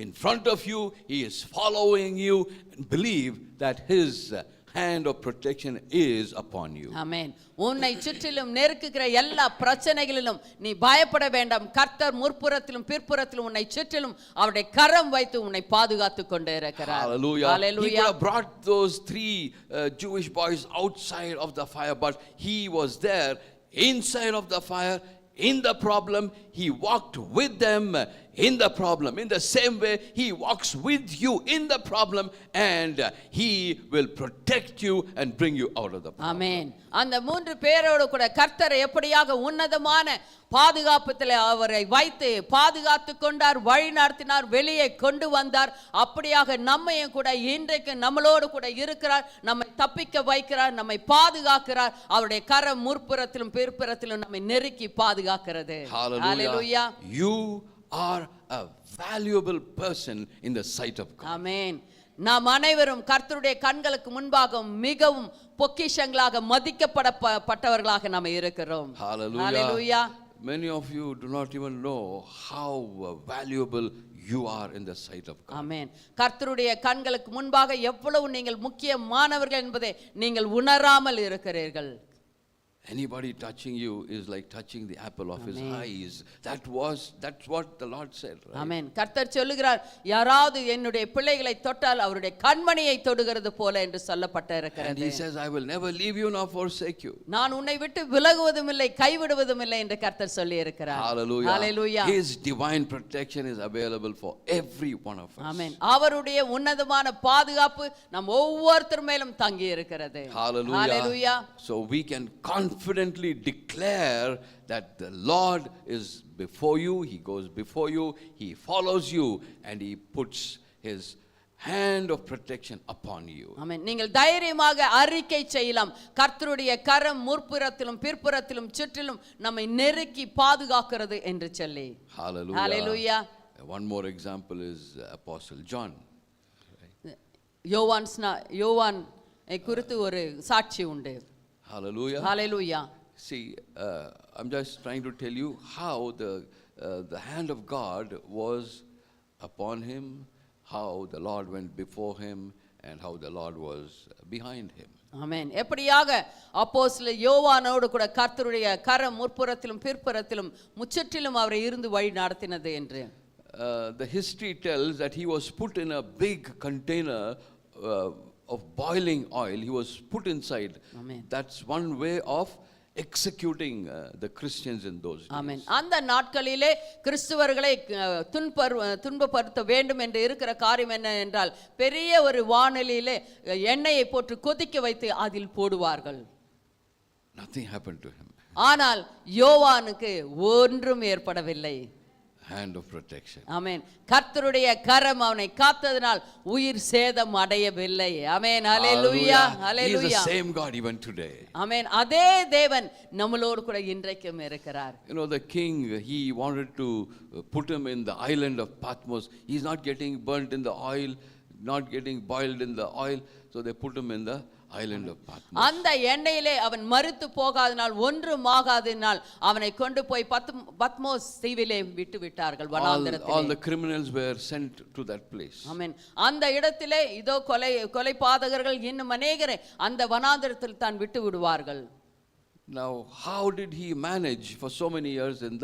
in front of you, he is following you, and believe that his hand of protection is upon you. ஆமென். உன்னை சுற்றிலும் நெருக்குகிற எல்லா பிரச்சனைகளிலும் நீ பயப்பட வேண்டாம். கர்த்தர் முற்புறத்திலும் பிற்புறத்திலும் உன்னை சுற்றிலும் அவருடைய கரம் வைத்து உன்னை பாதுகாத்துக் கொண்டே இருக்கிறார். Hallelujah. Hallelujah. He could have brought those 3 Jewish boys outside of the fire, but he was there inside of the fire. In the problem, he walked with them in the problem. In the same way, he walks with you in the problem, and he will protect you and bring you out of the problem. ஆமென். அந்த 3 பேரோடு கூட கர்த்தர் எப்படியாக உன்னதமான பாதுகாப்புல அவரை வைத்து பாதுகாத்து கொண்டார், வழி நடத்தினார், வெளியே கொண்டு வந்தார். அப்படியாக நம்மையும் கூட இன்றைக்கு நம்மளோடு கூட இருக்கிறார், நம்மை தப்பிக்க வைக்கிறார், நம்மை பாதுகாக்கிறார். அவருடைய கரம் முற்புறத்திலும் பிற்புறத்திலும் நம்மை நெருக்கி பாதுகாக்கிறது. Hallelujah. You are a valuable person in the sight of God. ஆமென். நாம் அனைவரும் கர்த்தருடைய கண்களுக்கு முன்பாக மிகவும் பொக்கிஷங்களாக மதிக்கப்படப்பட்டவர்களாக நாம் இருக்கிறோம். Hallelujah. Hallelujah. Many of you do not even know how valuable you are in the sight of God. ஆமென். கர்த்தருடைய கண்களுக்கு முன்பாக எவ்வளவு நீங்கள் முக்கியமானவர்கள் என்பதை நீங்கள் உணராமல் இருக்கிறீர்கள். Anybody touching you is like touching the apple of his eyes. That's what the Lord said, right? ஆமென். கர்த்தர் சொல்லுகிறார், யாராவது என்னுடைய பிள்ளைகளை தொட்டால் அவருடைய கண்மணியை தொடுகிறது போல என்று சொல்லப்பட்டு And இருக்கிறது. he says, I will never leave you nor forsake you. நான் உன்னை விட்டு விலகுவதும் இல்லை கைவிடுவதும் இல்லை என்று கர்த்தர் சொல்லி இருக்கிறார். Hallelujah. Hallelujah. His divine protection is available for every one of us. ஆமென். அவருடைய உன்னதமான பாதுகாப்பு நம் ஒவ்வொருத்தர் மேலும் தங்கி இருக்கிறது. Hallelujah. Hallelujah. So we can confidently declare that the Lord is before you, he goes before you, he follows you, and he puts his hand of protection upon you. ஆமென். நீங்கள் தைரியமாக அறிக்கை செய்யலாம், கர்த்தருடைய கரம் முற்புறத்திலும் பிற்புறத்திலும் சுற்றிலும் நம்மை நெருக்கி பாதுகாக்கிறது என்று சொல்லி. Hallelujah. Hallelujah. One more example is Apostle John. யோவான் குறித்து ஒரு சாட்சி உண்டு. Hallelujah. Hallelujah. See, I'm just trying to tell you how the hand of God was upon him, how the Lord went before him, and how the Lord was behind him. ஆமென். எப்படியாக அப்போஸ்தலர் யோவானோடு கூட கர்த்தருடைய கரம் முற்புறத்திலும் பிற்புறத்திலும் முச்சற்றிலும் அவரை இருந்து வழி நடத்தினது என்று. The history tells that he was put in a big container of boiling oil. He was put inside. Amen. That's one way of executing the Christians in those days. ஆமென். அந்த நாட்களிலே கிறிஸ்துவர்களை துன்பப்படுத்த வேண்டும் என்று இருக்கிற காரியம் என்ன என்றால் பெரிய ஒரு வாணலியிலே எண்ணெயை போட்டு கொதிக்க வைத்து அதில் போடுவார்கள். Nothing happened to him. ஆனால் யோவானுக்கு ஒன்றும் ஏற்படவில்லை. Hand of protection. ஆமென். கர்த்தருடைய கரம் அவனை காத்ததனால் உயிர் சேதம் அடையவில்லை. ஆமென். ஹalleluya. He is the hallelujah. same God even today. ஆமென். அதே தேவன் நம்மளோடு கூட இன்றைக்கும் இருக்கிறார். You know, the king, he wanted to put him in the island of Patmos. He's not getting burnt in the oil, not getting boiled in the oil, so they put him in the island of Patmos. அந்த எண்ணெயிலே அவன் மரித்து போகாதனால் ஒன்றும் ஆகாதனால் அவனை கொண்டு போய் பத்மோஸ் தீவிலே விட்டு விட்டார்கள் வனாந்திரத்திலே. All the criminals were sent to that place. ஆமென். அந்த இடத்திலே இதோ கொலை பாதகர்கள் இன்னும் அநேகரை அந்த வனாந்திரத்தில் தான் விட்டு விடுவார்கள். Now, how did he manage for so many years in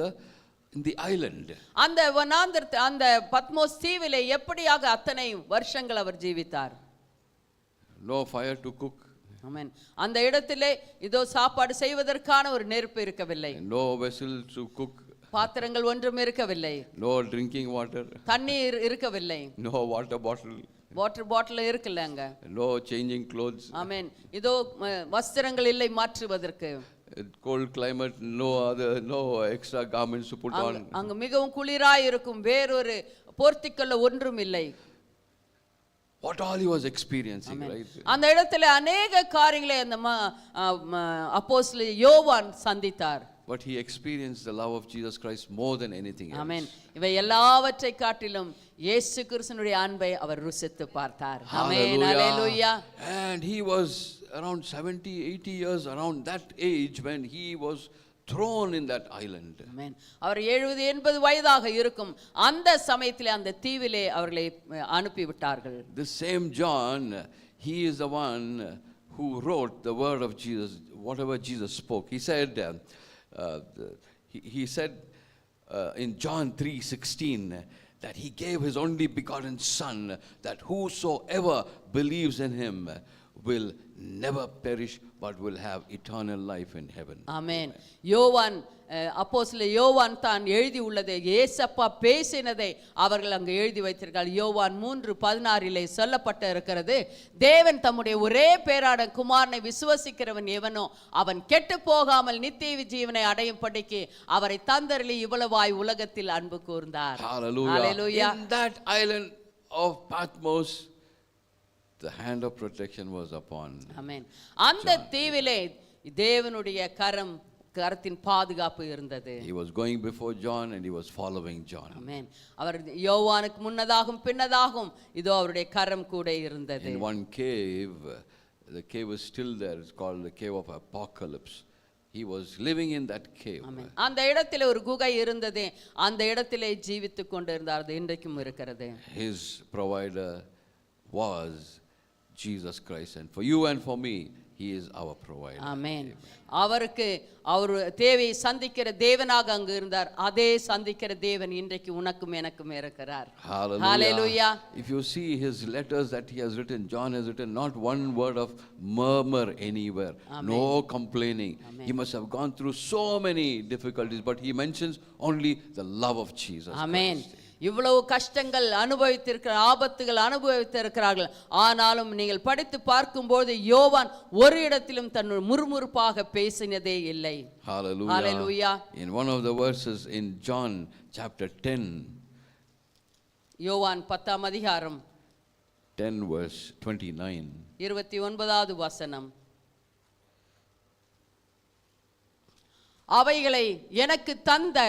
the island? அந்த வனாந்திரத்தில் அந்த பத்மோஸ் தீவிலே எப்படியாக அத்தனை வருஷங்கள் அவர் ஜீவித்தார்? No fire to cook. ஆமென். அந்த இடத்திலே இதோ சாப்பாடு செய்வதற்கான ஒரு நெருப்பு இருக்கவில்லை. No vessel to cook. பாத்திரங்கள் ஒன்றும் இருக்கவில்லை. No drinking water. தண்ணீர் இருக்கவில்லை. No water bottle. Water bottle இருக்குல்ல அங்க. No changing clothes. ஆமென். இதோ வஸ்திரங்கள் இல்லை மாற்றுவதற்கு. Cold climate, no extra garments to put on. அங்க மிகவும் குளிராய் இருக்கும், வேறொரு போர்த்திக்கொள்ள ஒன்றும் இல்லை. What all he was experiencing, right? அந்த இடத்துல அநேக காரியங்களை அந்த அப்போஸ்தலர் யோவான் சந்தித்தார். But he experienced the love of Jesus Christ more than anything else. ஆமென். இவை எல்லாவற்றை காட்டிலும் இயேசு கிறிஸ்துவினுடைய அன்பை அவர் ருசித்து பார்த்தார். ஆமென். ஹalleluya. And he was around 70-80 years, around that age, when he was thrown in that island. ஆமென். அவர் 70-80 வயதாக இருக்கும் அந்த சமயத்திலே அந்த தீவிலே அவர்களை அனுப்பி விட்டார்கள். The same John, he is the one who wrote the word of Jesus, whatever Jesus spoke. He said in John 3:16 that he gave his only begotten son, that whosoever believes in him will never perish but will have eternal life in heaven. ஆமென். யோவான் அப்போஸ்தலர் யோவான் தான் எழுதி உள்ளதை, இயேசப்பா பேசினதை அவர்கள் அங்கு எழுதி வைத்திருக்கிறார்கள். யோவான் 3:16 சொல்லப்பட்டு இருக்கிறது, தேவன் தம்முடைய ஒரே பேரான குமாரனை விசுவசிக்கிறவன் எவனோ அவன் கெட்டு போகாமல் நித்திய ஜீவனை அடையும்படிக்கு அவரை தந்தருளி இவ்வளவாய் உலகத்தில் அன்பு கூர்ந்தார். Hallelujah. Hallelujah. In that island of Patmos, the hand of protection was upon. ஆமென். அந்த தீவிலே தேவனுடைய கரம் கரத்தின் பாதுகாப்பு இருந்தது. He was going before John and he was following John. ஆமென். அவர் யோவானுக்கு முன்னதாகவும் பின்னதாகவும் இதோ அவருடைய கரம் கூட இருந்தது. In one cave, the cave was still there. It's called the cave of Apocalypse. He was living in that cave. ஆமென். அந்த இடத்திலே ஒரு குகை இருந்தது. அந்த இடத்திலே ஜீவித்துக் கொண்டிருந்தார். அது இன்றைக்கும் இருக்கிறது. His provider was Jesus Christ, and for you and for me, he is our provider. ஆமென். அவருக்கு அவர் தேவையை சந்திக்கிற தேவனாக அங்கு இருந்தார். அதே சந்திக்கிற தேவன் இன்றைக்கு உனக்கும் எனக்கும் இருக்கிறார். Hallelujah. If you see his letters that he has written, John has written not one word of murmur anywhere. Amen. No complaining. Amen. He must have gone through so many difficulties, but he mentions only the love of Jesus. Amen. Christ. இவ்வளவு கஷ்டங்கள் அனுபவித்திருக்கிற ஆபத்துகள் அனுபவித்திருக்கிறார்கள். ஆனாலும் நீங்கள் படித்து பார்க்கும்போது யோவான் ஒரு இடத்திலும் தன் முறுமுறுப்பாக பேசினதே இல்லை. Hallelujah. Hallelujah. In one of the verses in John chapter 10, யோவான் 10ஆம் அதிகாரம் 10 verse 29, 29வது வசனம், அவைகளை எனக்கு தந்த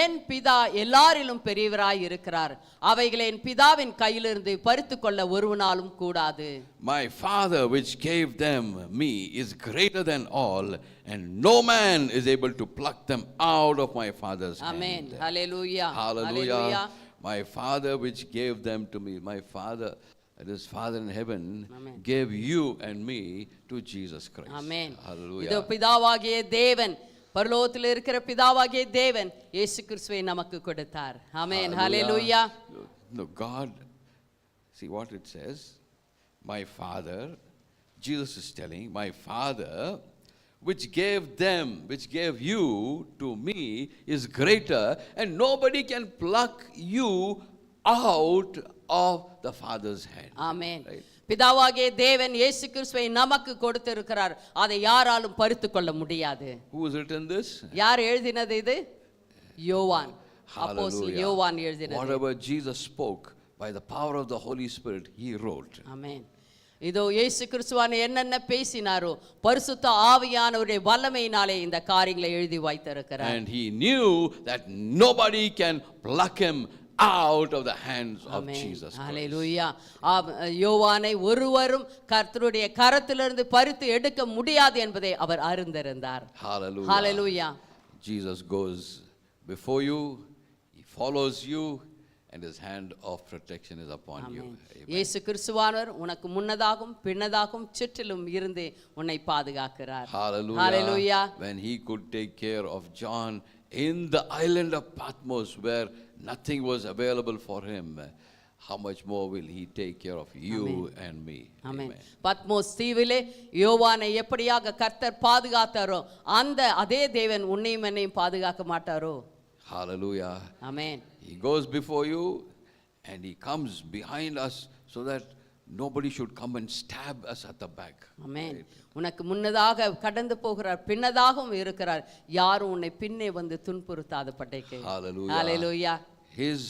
என் பிதா எல்லாரிலும் பெரியவராய் இருக்கிறார். அவைகளை என் பிதாவின் கையிலிருந்து பறித்துக் கொள்ள ஒருவனாலும் கூடாது. My Father which gave them me is greater than all, and no man is able to pluck them out of my Father's hand. Amen. Hallelujah. Hallelujah. My Father which gave them to me, my Father, that is Father in heaven, Amen, gave you and me to Jesus Christ. Amen. Hallelujah. இதோ பிதாவாகிய தேவன், பரலோகத்தில் இருக்கிற பிதாவாகிய தேவன் இயேசு கிறிஸ்துவை நமக்கு கொடுத்தார். ஆமென். ஹalleluya. No, God, see what it says, my Father, Jesus is telling, my Father which gave them, which gave you to me is greater, and nobody can pluck you out of the Father's hand. Amen. Right? பிதாவாகிய தேவன் இயேசு கிறிஸ்துவை நமக்கு கொடுத்திருக்கிறார். அதை யாராலும் பறித்துக் கொள்ள முடியாது. Who has written this? யார் எழுதினது இது? யோவான். அப்போஸ்தலன் யோவான் எழுதினது. Whatever Jesus spoke by the power of the Holy Spirit, he wrote. ஆமென். இதோ இயேசு கிறிஸ்துவான் என்னென்ன பேசினாரோ பரிசுத்த ஆவியானவருடைய வல்லமையினாலே இந்த காரியங்களை எழுதி வைத்திருக்கிறார். And he knew that nobody can pluck him out of the hands of Jesus Christ. Hallelujah. யோவானை ஒருவரும் கர்த்தருடைய கரத்திலிருந்து பறித்து எடுக்க முடியாது என்பதை அவர் அறிந்திருந்தார். Hallelujah. Hallelujah. Jesus goes before you, he follows you, and his hand of protection is upon you. இயேசு கிறிஸ்துவானவர் உனக்கு முன்னதாகவும் பின்னதாகவும் சுற்றிலும் இருந்து உன்னை பாதுகாக்கிறார். Hallelujah. Hallelujah. When he could take care of John in the island of Patmos where nothing was available for him, how much more will he take care of you and me? Amen. பத்மோஸ் தீவிலே யோவானை எப்படியாக கர்த்தர் பாதுகாத்தாரோ அந்த அதே தேவன் உன்னையும் என்னையும் பாதுகாக்க மாட்டாரோ? Hallelujah. Amen. He goes before you and he comes behind us so that nobody should come and stab us at the back. Amen. உனக்கு முன்னதாக கடந்து போகிறார், பின்னதாகவும் இருக்கிறார். யாரும் உன்னை பின்னே வந்து துன்புறுத்தாத பட்டைக்கு. Hallelujah. Hallelujah. His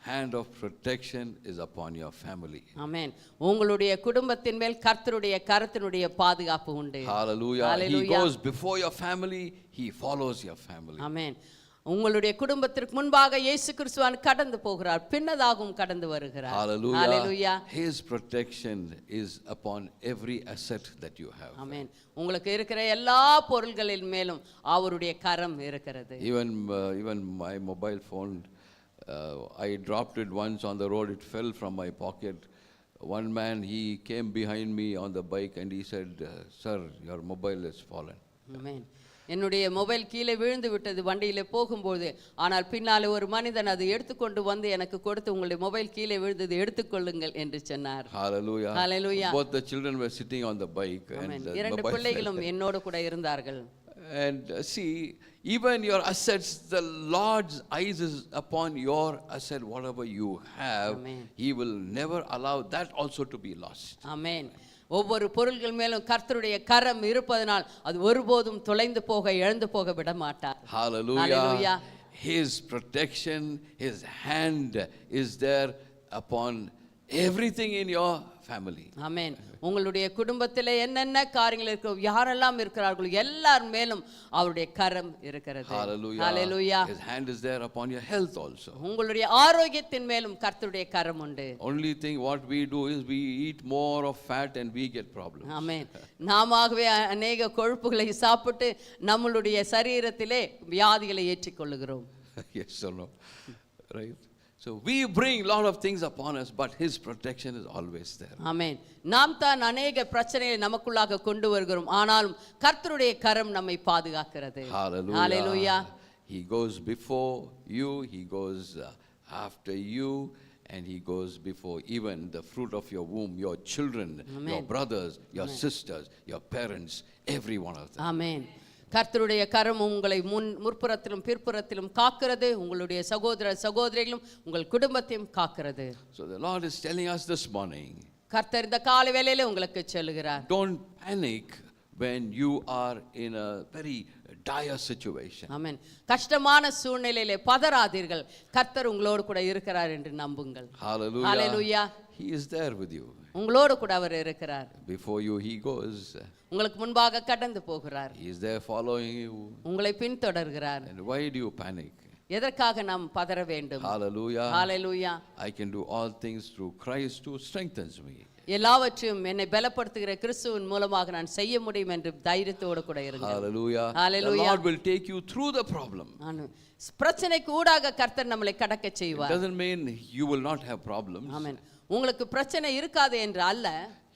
hand of protection is upon your family. Amen. உங்களுடைய குடும்பத்தின் மேல் கர்த்தருடைய கரத்தினுடைய பாதுகாப்பு உண்டு. Hallelujah. Hallelujah. He goes before your family, he follows your family. Amen. உங்களுடைய குடும்பத்திற்கு முன்பாக இயேசு கிறிஸ்துவான் கடந்து போகிறார், பின்னதாகவும் கடந்து வருகிறார். Hallelujah. Hallelujah. His protection is upon every asset that you have. Amen. உங்களுக்கு இருக்கிற எல்லா பொருள்களின் மேலும் அவருடைய கரம் இருக்கிறது. Even my mobile phone, I dropped it once on the road, it fell from my pocket. One man, he came behind me on the bike and he said, sir, your mobile has fallen. Amen. என்னுடைய mobile கீழே விழுந்து விட்டது வண்டியிலே போகும்போது. ஆனால் பின்னாலே ஒரு மனிதன் அதை எடுத்துக்கொண்டு வந்து எனக்கு கொடுத்து, உங்களுடைய மொபைல் கீழே விழுந்தது, எடுத்துக்கொள்ளுங்கள் என்று சொன்னார். Hallelujah. Hallelujah. Both the children were sitting on the bike. Amen. And இரண்டு பிள்ளைகளும் என்னோடு கூட இருந்தார்கள். And see, even your assets, the Lord's eyes is upon your asset, whatever you have. Amen. He will never allow that also to be lost. Amen. ஒவ்வொரு பொருள்கள் மேலும் கர்த்தருடைய கரம் இருப்பதனால் அது ஒருபோதும் தொலைந்து போக இழந்து போக விட மாட்டார். Hallelujah. Hallelujah. His protection, his hand is there upon everything in your family. ஆமென். உங்களுடைய குடும்பத்திலே என்னென்ன காரியங்கள் இருக்கோ, யாரெல்லாம் இருக்கிறார்களோ எல்லார் மேலும் அவருடைய கரம் இருக்கிறது. Hallelujah. Hallelujah. His hand is there upon your health also. உங்களுடைய ஆரோக்கியத்தின் மேலும் கர்த்தருடைய கரம் உண்டு. Only thing what we do is we eat more of fat and we get problems. ஆமென். நாமாகவே அநேக கொழுப்புகளை சாப்பிட்டு நம்மளுடைய சரீரத்திலே வியாதிகளை ஏற்றிக்கொள்ளுகிறோம். Yes or no? Right? So we bring a lot of things upon us, but His protection is always there. ஆமென். நாம் தான் அநேக பிரச்சனைகளை நமக்குள்ளாக கொண்டு வருகிறோம், ஆனாலும் கர்த்தருடைய கரம் நம்மை பாதுகாக்கிறது. Hallelujah. Hallelujah. He goes before you, He goes after you, and He goes before even the fruit of your womb, your children, Amen. your brothers, your sisters, your parents, every one of them. ஆமென். கர்த்தருடைய கரம் உங்களை முற்புறத்திலும் பிற்புறத்திலும் காக்கிறது. உங்களுடைய சகோதர சகோதரிகளும் உங்கள் குடும்பத்தையும் காக்கிறது. So the Lord is telling us this morning, கர்த்தர் இந்த காலை வேளையிலே உங்களுக்கு சொல்லுகிறார், don't panic when you are in a very dire situation. ஆமென். கஷ்டமான சூழ்நிலையிலே பதறாதீர்கள், கர்த்தர் உங்களோடு கூட இருக்கிறார் என்று நம்புங்கள். Hallelujah. Hallelujah. He is there with you. உங்களோடு கூட அவர் இருக்கிறார். Before you He goes. உங்களுக்கு முன்பாக கடந்து போகிறார். He is there following you. உங்களை பின்தொடர்கிறார். And why do you panic? எதற்காக நாம் பதற வேண்டும்? Hallelujah. Hallelujah. I can do all things through Christ who strengthens me. எல்லாவற்றையும் என்னை பலப்படுத்துகிற கிறிஸ்துவின் மூலமாக நான் செய்ய முடியும் என்று தைரியத்தோடு கூட இருங்கள். Hallelujah. Hallelujah. The Lord will take you through the problem. பிரச்சனைக்கு ஊடாக கர்த்தர் நம்மளை கடக்க It செய்வார். doesn't mean you will not have problems. ஆமென். உங்களுக்கு பிரச்சனை இருக்காது என்று அல்ல,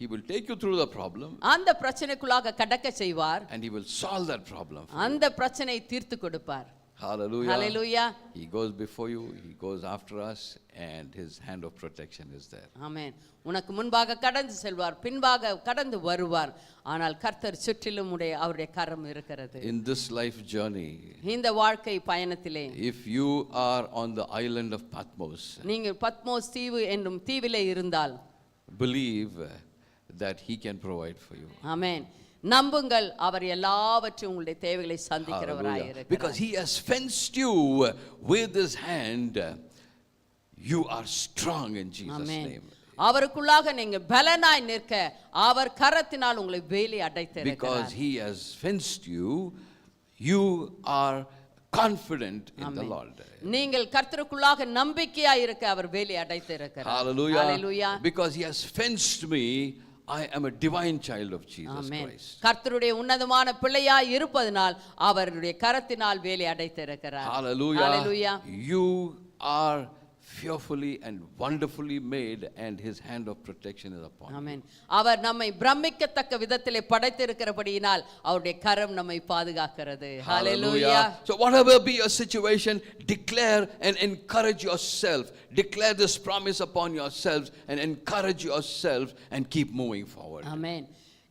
He will take you through the problem. அந்த பிரச்சனைக்குள்ளாக கடக்க செய்வார். And He will solve that problem. அந்த பிரச்சனையை தீர்த்து கொடுப்பார். Hallelujah. Hallelujah. He goes before you, He goes after us, and His hand of protection is there. ஆமென். உனக்கு முன்பாக கடந்து செல்வார், பின்பாக கடந்து வருவார், ஆனால் கர்த்தர் சுற்றிலும் அவருடைய கரம் இருக்கிறது. In this life journey, இந்த வாழ்க்கை பயணத்திலே, if you are on the island of Patmos, நீங்கள் பத்மோஸ் தீவு என்னும் தீவிலே இருந்தால், believe that He can provide for you. ஆமென், நம்புங்கள், அவர் எல்லாவற்றையும் உங்களுடைய தேவைகளை சந்திக்கிறவராய் Hallelujah. இருக்கிறார். Because He has fenced you with His hand, you are strong in Jesus' amen. name. அவருக்குள்ளாக நீங்க பலனாய் நிற்க அவர் கரத்தினால் உங்களை வேலி Because அடைத்திருக்கிறார். He has fenced you, you are confident in the Lord. நீங்கள் கர்த்தருக்குள்ளாக நம்பிக்கையாய் இருக்க அவர் வேலி அடைத்திருக்கிறார். Hallelujah. Hallelujah. Because He has fenced me, I am a divine child of Jesus amen. Christ. கர்த்தருடைய உன்னதமான பிள்ளையாய் இருப்பதனால் அவருடைய கரத்தினால் வேலி அடைத்திருக்கிறார். Hallelujah. Hallelujah. You are fearfully and wonderfully made, and His hand of protection is upon you. ஆமென். அவர் நம்மை பிரமிக்கத்தக்க விதத்திலே படைத்திருக்கிறபடியினால் அவருடைய கரம் நம்மை பாதுகாக்கிறது. Hallelujah. So whatever be your situation, declare and encourage yourself. Declare this promise upon yourselves and encourage yourself and keep moving forward. ஆமென்.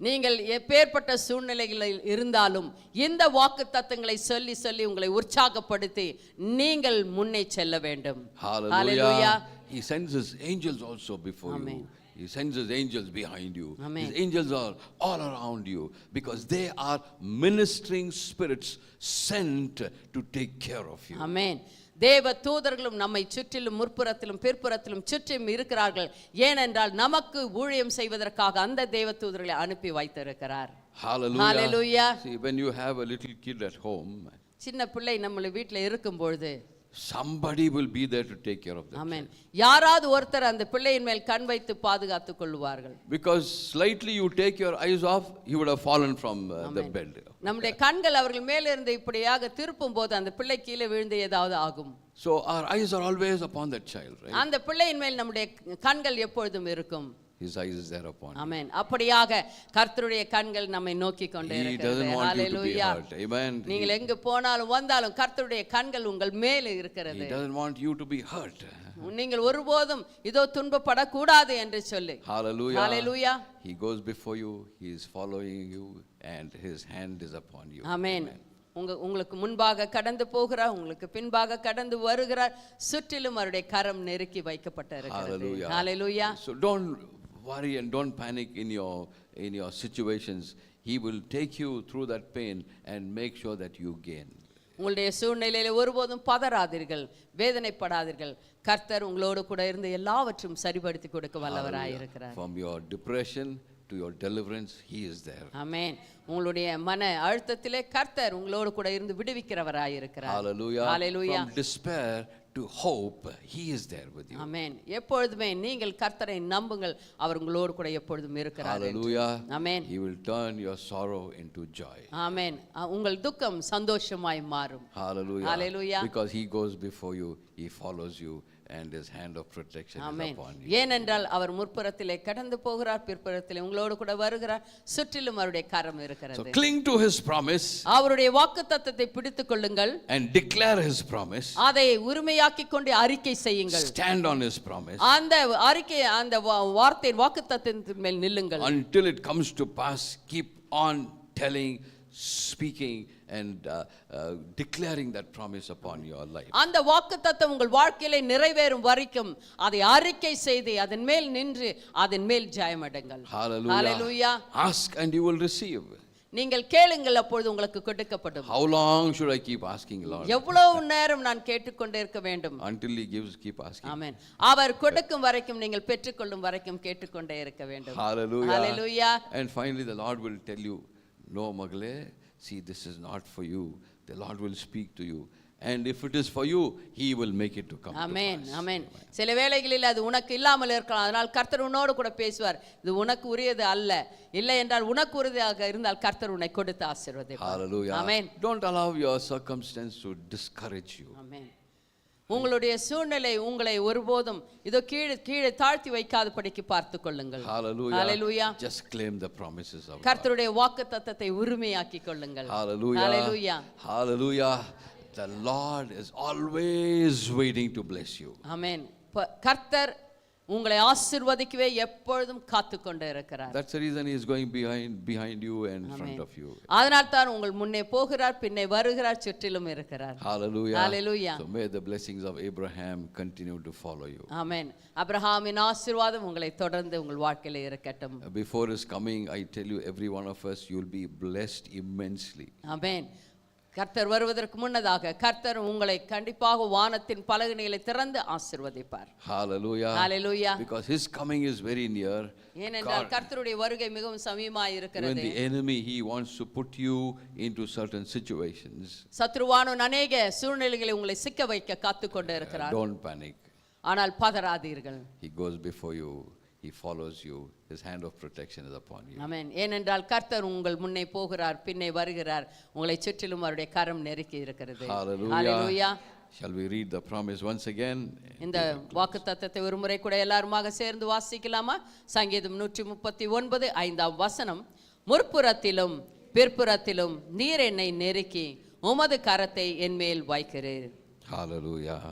நீங்கள் எப்பேற்பட்ட சூழ்நிலைகளில் இருந்தாலும் இந்த வாக்குத்தத்தங்களை சொல்லி சொல்லி உங்களை உற்சாகப்படுத்தி நீங்கள் முன்னே செல்ல வேண்டும். Hallelujah. He sends His angels also before Amen. you. He sends His angels behind you. Amen. His angels are all around you because they are ministering spirits sent to take care of you. ஆமென். தேவ தூதர்களும் நம்மை சுற்றிலும் முற்புறத்திலும் பிற்புறத்திலும் சுற்றிலும் இருக்கிறார்கள். ஏனென்றால் நமக்கு ஊழியம் செய்வதற்காக அந்த தேவ தூதர்களை அனுப்பி வைத்திருக்கிறார். Hallelujah. Hallelujah. See, when you have a little kid at home, சின்ன பிள்ளை நம்ம வீட்டில் இருக்கும் பொழுது somebody will be there to take care of them. ஆமென், யாராவது ஒருத்தர் அந்த பிள்ளையின் மேல் கண் வைத்து பாதுகாத்துக் கொள்வார்கள். Because slightly you take your eyes off, he would have fallen from the bed. நம்முடைய கண்கள் அவர்கள் மேல இருந்து இப்படியாக திருப்பும் போது அந்த பிள்ளை கீழே விழுந்து ஏதாவது ஆகும். So our eyes are always upon that child, right? அந்த பிள்ளையின் மேல் நம்முடைய கண்கள் எப்பொழுதும் இருக்கும். His eyes is there upon you. ஆமென். அப்படியாக கர்த்தருடைய கண்கள் நம்மை நோக்கி கொண்டே He இருக்கிறது. doesn't want you to be Hallelujah. hurt. Amen. நீங்கள் எங்கு போனாலும் வந்தாலும் கர்த்தருடைய கண்கள் உங்கள் மேல் இருக்கிறது. He doesn't want you to be hurt. நீங்கள் ஒருபோதும் இதோ துன்பப்படக்கூடாது என்று சொல்லி. Hallelujah. Hallelujah. He goes before you, he is following you, and his hand is upon you. ஆமென். உங்களுக்கு முன்பாக கடந்து போகிறார், உங்களுக்கு பின்பாக கடந்து வருகிறார், சுற்றிலும் அவருடைய கரம் நெருக்கி வைக்கப்பட்டிருக்கிறது. Hallelujah. So don't worry and don't panic in your situations. He will take you through that pain and make sure that you gain. உங்களுடைய சூழ்நிலையில ஒருபோதும் பதறாதீர்கள், வேதனைப்படாதீர்கள். கர்த்தர் உங்களோடு கூட இருந்து எல்லாவற்றையும் சரிபடுத்தி கொடுக்க வல்லவராயிருக்கிறார். From your depression to your deliverance, he is there. ஆமென். உங்களுடைய மன அழுத்தத்திலே கர்த்தர் உங்களோடு கூட இருந்து விடுவிக்கிறவராயிருக்கிறார். Hallelujah. Hallelujah. From despair to hope, he is there with you. ஆமென். எப்பொழுதுமே நீங்கள் கர்த்தரை நம்புங்கள், அவர் உங்களோடு கூட எப்பொழுதும் இருக்கிறார். Hallelujah. Amen. He will turn your sorrow into joy. ஆமென். உங்கள் துக்கம் சந்தோஷமாய் மாறும். Hallelujah. Hallelujah. Because he goes before you, he follows you, and his hand of protection is upon you. ஏனென்றால் அவர் முற்புறத்திலே கடந்து போகிறார், பிற்புறத்திலே உங்களோடு கூட வருகிறார், சுற்றிலும் அவருடைய கரம் இருக்கிறது. So cling to his promise. அவருடைய வாக்குத்தத்தத்தை பிடித்துக் கொள்ளுங்கள். And declare his promise. அதை உரிமையாக்கிக் கொண்டு அறிக்கை செய்யுங்கள். Stand on his promise. அந்த அறிக்கை, அந்த வார்த்தையின் வாக்குத்தத்தத்தின் மேல் நில்லுங்கள். Until it comes to pass, keep on telling, speaking, and declaring that promise upon your life. அந்த வாக்குத்தத்தம் உங்கள் வாழ்க்கையிலே நிறைவேறும் வரைக்கும் அதை அறிக்கை செய்து அதன் மேல் நின்று அதன் மேல் ஜெயமடைங்கள். Hallelujah. Hallelujah. Ask and you will receive. நீங்கள் கேளுங்கள், அப்பொழுது உங்களுக்கு கொடுக்கப்படும். How long should I keep asking, Lord? எவ்வளவு நேரம் நான் கேட்டுக்கொண்டே இருக்க வேண்டும்? Until he gives, keep asking. ஆமென். அவர் கொடுக்கும் வரைக்கும், நீங்கள் பெற்றுக்கொள்ளும் வரைக்கும் கேட்டுக்கொண்டே இருக்க வேண்டும். Hallelujah. Hallelujah. And finally the Lord will tell you, no, Magale, see, this is not for you. The Lord will speak to you. And if it is for you, he will make it to come amen. to pass. ஆமென். சில வேளைகளில் அது உனக்கு இல்லாமல் இருக்கலாம், அதனால் கர்த்தர் உன்னோடு கூட பேசுவார். இது உனக்கு உரியது அல்ல, இல்லை என்றால் உனக்கு உரியதாக இருந்தால் கர்த்தர் உன்னை கொடுத்து ஆசீர்வதிப்பார். Hallelujah. Amen. Don't allow your circumstance to discourage you. ஆமென். உங்களுடைய சூழ்நிலை உங்களை ஒருபோதும் இதோ கீழே தாழ்த்தி வைக்காதபடிக்கு பார்த்துக் கொள்ளுங்கள். Hallelujah. Hallelujah. Just claim the promises of God. கர்த்தருடைய வாக்குத்தத்தத்தை உரிமையாக்கிக் கொள்ளுங்கள். Hallelujah. Hallelujah. Hallelujah. The Lord is always waiting to bless you. ஆமென். கர்த்தர் உங்களை ஆசீர்வதிக்கவே எப்பொழுதும் காத்துக்கொண்டே இருக்கிறார். That's the reason he is going behind you and in front of you. அதனால் தான் உங்கள் முன்னே போகிறார், பின்னே வருகிறார், சுற்றிலும் இருக்கிறார். Hallelujah. Hallelujah. So may the blessings of Abraham continue to follow you. ஆமென். ஆபிரகாமின் ஆசீர்வாதம் உங்களை தொடர்ந்து உங்கள் வாழ்க்கையில இருக்கட்டும். Before his coming, I tell you, every one of us, you will be blessed immensely. ஆமென். கர்த்தர் வருவதற்கு முன்னதாக கர்த்தர் உங்களை கண்டிப்பாக வானத்தின் பலகணிகளை திறந்து ஆசீர்வதிப்பார். Hallelujah. Hallelujah. Because his coming is very near. ஏனென்றால் கர்த்தருடைய வருகை மிகவும் சமீபமாய் When இருக்கிறது. the enemy, he wants to put you into certain situations. சத்ருவானவன் அநேக சூழ்நிலைகளை உங்களை சிக்க வைக்க காத்துக்கொண்டே இருக்கிறார். Don't panic. ஆனால் பதறாதீர்கள். He goes before you. He follows you. His hand of protection is upon you. ஆமென். ஏனென்றால் கர்த்தர் உங்கள் முன்னே போகிறார், பின்னே வருகிறார், உங்களை சுற்றிலும் அவருடைய கரம் நெருக்கி இருக்கிறது. Hallelujah. Hallelujah. Shall we read the promise once again? இந்த வாக்குத்தத்தத்தை ஒரு முறை கூட எல்லாருமாக சேர்ந்து வாசிக்கலாமா? சங்கீதம் 139 5ஆம் வசனம். முற்புறத்திலும் பிற்புறத்திலும் நீர் என்னை நெருக்கி உமது கரத்தை என் மேல் வைக்கிறீர். Hallelujah.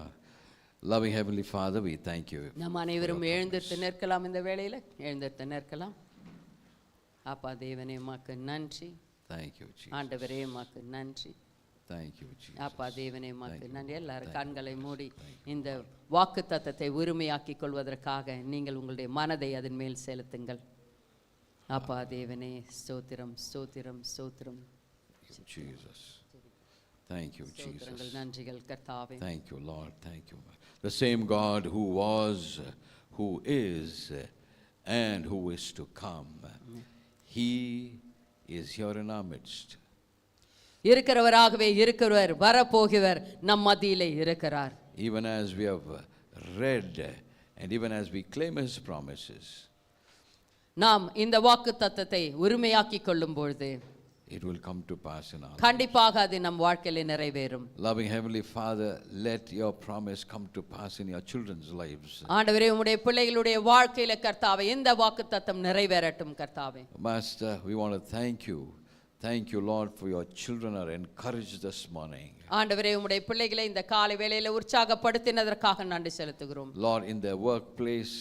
Loving Heavenly Father, we thank you. நம் அனைவரும் எழுந்திருத்து நிற்கலாம். இந்த வேளையில எழுந்திருத்து நிற்கலாம். அப்பா தேவனே உமக்கு நன்றி. Thank you, Jesus. ஆண்டவரே உமக்கு நன்றி. Thank you, Jesus. அப்பா தேவனே உமக்கு நன்றி. எல்லாரும் கண்களை மூடி இந்த வாக்குத்தத்தத்தை உரிமையாக்கிக் கொள்வதற்காக நீங்கள் உங்களுடைய மனதை அதன் மேல் செலுத்துங்கள். அப்பா தேவனே ஸ்தோத்திரம் ஸ்தோத்திரம் ஸ்தோத்திரம். Jesus. Thank you, Jesus. நன்றிகள் கர்த்தாவே. Thank you, Lord. Thank you. The same God who was, who is, and who is to come. He is here in our midst. இருக்கிறவராகவே இருக்கிறவர், வரப்போகிறவர் நம் மத்தியிலே இருக்கிறார். Even as we have read and even as we claim his promises, நாம் இந்த வாக்குத்தத்தத்தை உரிமையாக்கிக் கொள்ளும் பொழுது it will come to pass in our lives. கண்டிப்பாக அது நம் வாழ்க்கையிலே நிறைவேறும். Loving Heavenly Father, let your promise come to pass in your children's lives. ஆண்டவரே உம்முடைய பிள்ளைகளுடைய வாழ்க்கையில கர்த்தாவே இந்த வாக்குத்தத்தம் நிறைவேறட்டும் கர்த்தாவே. Master, we want to thank you. Thank you, Lord, for your children are encouraged this morning. ஆண்டவரே உம்முடைய பிள்ளைகளை இந்த காலை வேளையில உற்சாகப்படுத்தினதற்காக நன்றி செலுத்துகிறோம். Lord, in their workplace,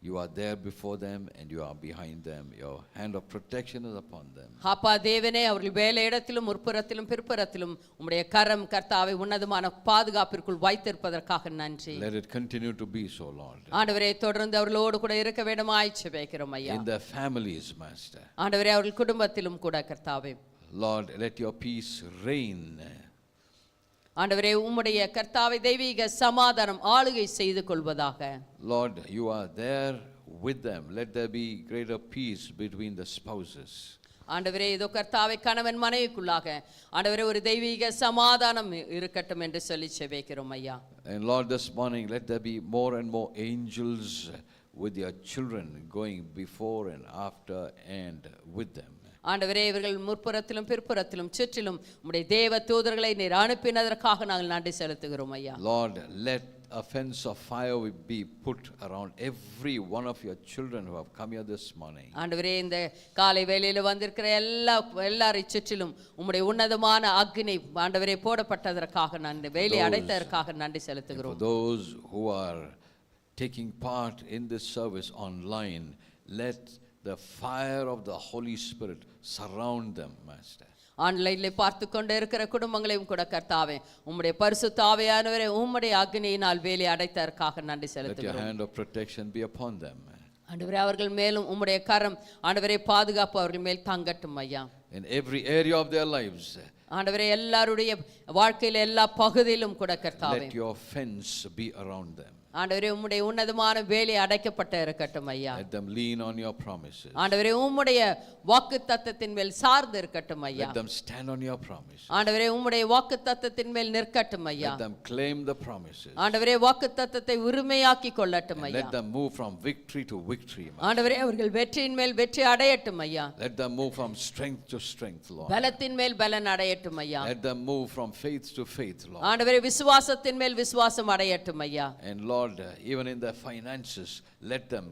you are there before them and you are behind them. Your hand of protection is upon them. அப்பா தேவனே அவர்கள் வேலை இடத்திலும் முற்புறத்திலும் பிற்புறத்திலும் உம்முடைய கரம் கர்த்தாவை உன்னதமான பாதுகாப்பிற்குள் வைத்திருப்பதற்காக நன்றி. Let it continue to be so, Lord. ஆண்டவரே தொடர்ந்து அவர்களோடு கூட இருக்க வேண்டுமாய் ஜெபிக்கிறோம் ஐயா. In their families, Master. ஆண்டவரே அவர்கள் குடும்பத்திலும் கூட கர்த்தாவே. Lord, let your peace reign. ஆண்டவரே உம்முடைய கர்த்தாவை தெய்வீக சமாதானம் ஆளுகை செய்து கொள்வதாக. Lord, you are there with them. Let there be greater peace between the spouses. ஆண்டவரே இதோ கர்த்தாவை கணவன் மனைவிக்குள்ளாக ஆண்டவரே ஒரு தெய்வீக சமாதானம் இருக்கட்டும் என்று சொல்லி செபிக்கிறோம் ஐயா. And Lord, this morning let there be more and more angels with your children going before and after and with them. ஆண்டவரே இவர்கள் முற்புறத்திலும் பிற்புறத்திலும் சுற்றிலும் உம்முடைய தேவ தூதர்களை நீர் அனுப்பினதற்காக நாங்கள் நன்றி செலுத்துகிறோம் ஐயா. Lord, let a fence of fire will be put around every one of your children who have come here this morning. ஆண்டவரே இந்த காலை வேளையில வந்திருக்கிற எல்லாரை சுற்றிலும் உம்முடைய உன்னதமான அக்னி ஆண்டவரே போடப்பட்டதற்காக நன்றி, வேலை அடைத்ததற்காக நன்றி செலுத்துகிறோம். For those who are taking part in this service online, let the fire of the Holy Spirit surround them, Master. ஆன்லைன்ல பார்த்து கொண்டு இருக்கிற குடும்பங்களையும் கூட கர்த்தாவே உம்முடைய பரிசுத்த ஆவியானவரே உம்முடைய அக்னியினால் வேலி அடைத்ததற்காக நன்றி Let your செலுத்துகிறோம். hand of protection be upon them. ஆண்டவரே அவர்கள் மேலும் உம்முடைய கரம் ஆண்டவரே பாதுகாப்பு அவர்கள் மேல் தங்கட்டும் ஐயா. In every area of their lives, ஆண்டவரே எல்லாருடைய வாழ்க்கையில எல்லா பகுதியிலும் கூட கர்த்தாவே let your fence be around them. ஆண்டவரே உம்முடைய உன்னதமான வேலி அடைக்கப்பட்டு இருக்கட்டும் ஐயா. Let them lean on your promises. ஆண்டவரே உம்முடைய வாக்குத்தத்தத்தின் மேல் சார்ந்து இருக்கட்டும் ஐயா. Let them stand on your promises. ஆண்டவரே உம்முடைய வாக்குத்தத்தத்தின் மேல் நிற்கட்டும் ஐயா. Let them claim the promises. ஆண்டவரே வாக்குத்தத்தத்தை உரிமையாக்கி கொள்ளட்டும் And ஐயா. let them move from victory to victory. ஆண்டவரே அவர்கள் வெற்றியின் மேல் வெற்றி அடையட்டும் ஐயா. Let them move from strength to strength, Lord. பலத்தின் மேல் பலன் அடையட்டும் ஐயா. Let them move from faith to faith, Lord. ஆண்டவரே விசுவாசத்தின் மேல் விசுவாசம் அடையட்டும் ஐயா. And Lord, even in their finances, let them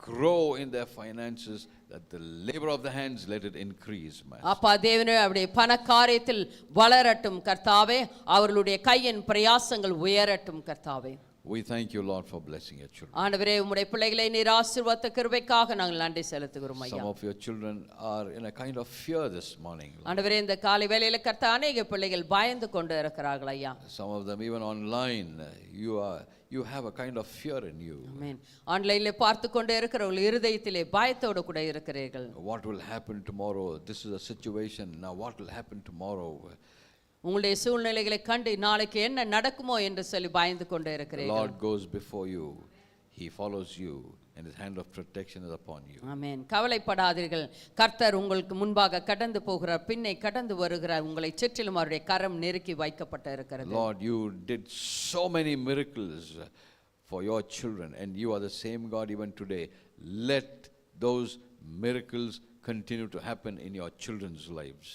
grow in their finances, that the labor of the hands, let it increase, Master. அப்பா தேவனே அவருடைய பண காரியத்தில் வளரட்டும் கர்த்தாவே, அவர்களுடைய கையின் பிரயாசங்கள் உயரட்டும் கர்த்தாவே. We thank you, Lord, for blessing your children. ஆண்டவரே உம்முடைய பிள்ளைகளை நீர் ஆசீர்வாத கிருபைக்காக நாங்கள் நன்றி செலுத்துகிறோம் ஐயா. Some of your children are in a kind of fear this morning, Lord. ஆண்டவரே இந்த காலை வேளையில கர்த்தா அநேக பிள்ளைகள் பயந்து கொண்டு இருக்கிறார்கள் ஐயா. Some of them even online, you have a kind of fear in you. ஆமென். ஆன்லைன்ல பார்த்து கொண்டு இருக்கிறவர்கள் இருதயத்திலே பயத்தோடு கூட இருக்கிறீர்கள். What will happen tomorrow? This is a situation. Now what will happen tomorrow? உங்களுடைய சூழ்நிலைகளை கண்டு நாளைக்கு என்ன நடக்குமோ என்று சொல்லி பயந்து கொண்டு The இருக்கிறீர்கள். Lord goes before you. He follows you, and his hand of protection is upon you. ஆமென். கவலைப்படாதீர்கள், கர்த்தர் உங்களுக்கு முன்பாக கடந்து போகிறார், பின்னே கடந்து வருகிறார், உங்களை சுற்றிலும் அவருடைய கரம் நெருக்கி வைக்கப்பட்டு இருக்கிறது. Lord, you did so many miracles for your children, and you are the same God even today. Let those miracles continue to happen in your children's lives.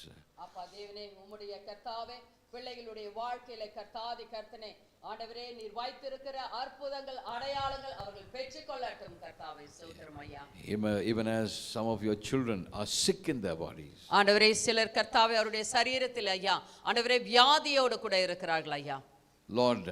அப்பா தேவனே உம்முடைய கர்த்தாவே பிள்ளைகளுடைய வாழ்க்கையில கர்த்தாதி கர்த்தனே ஆண்டவரே நீர் வைத்திருக்கிற அற்புதங்கள் அடையாளங்கள் அவர்கள் பெற்றுக்கொள்ளட்டும் கர்த்தாவே. ஸ்தோத்திரம் ஐயா. Even as some of your children are sick in their bodies, ஆண்டவரே சிலர் கர்த்தாவே அவருடைய சரீரத்தில் ஐயா ஆண்டவரே வியாதியோடு கூட இருக்கிறார்கள் ஐயா. Lord,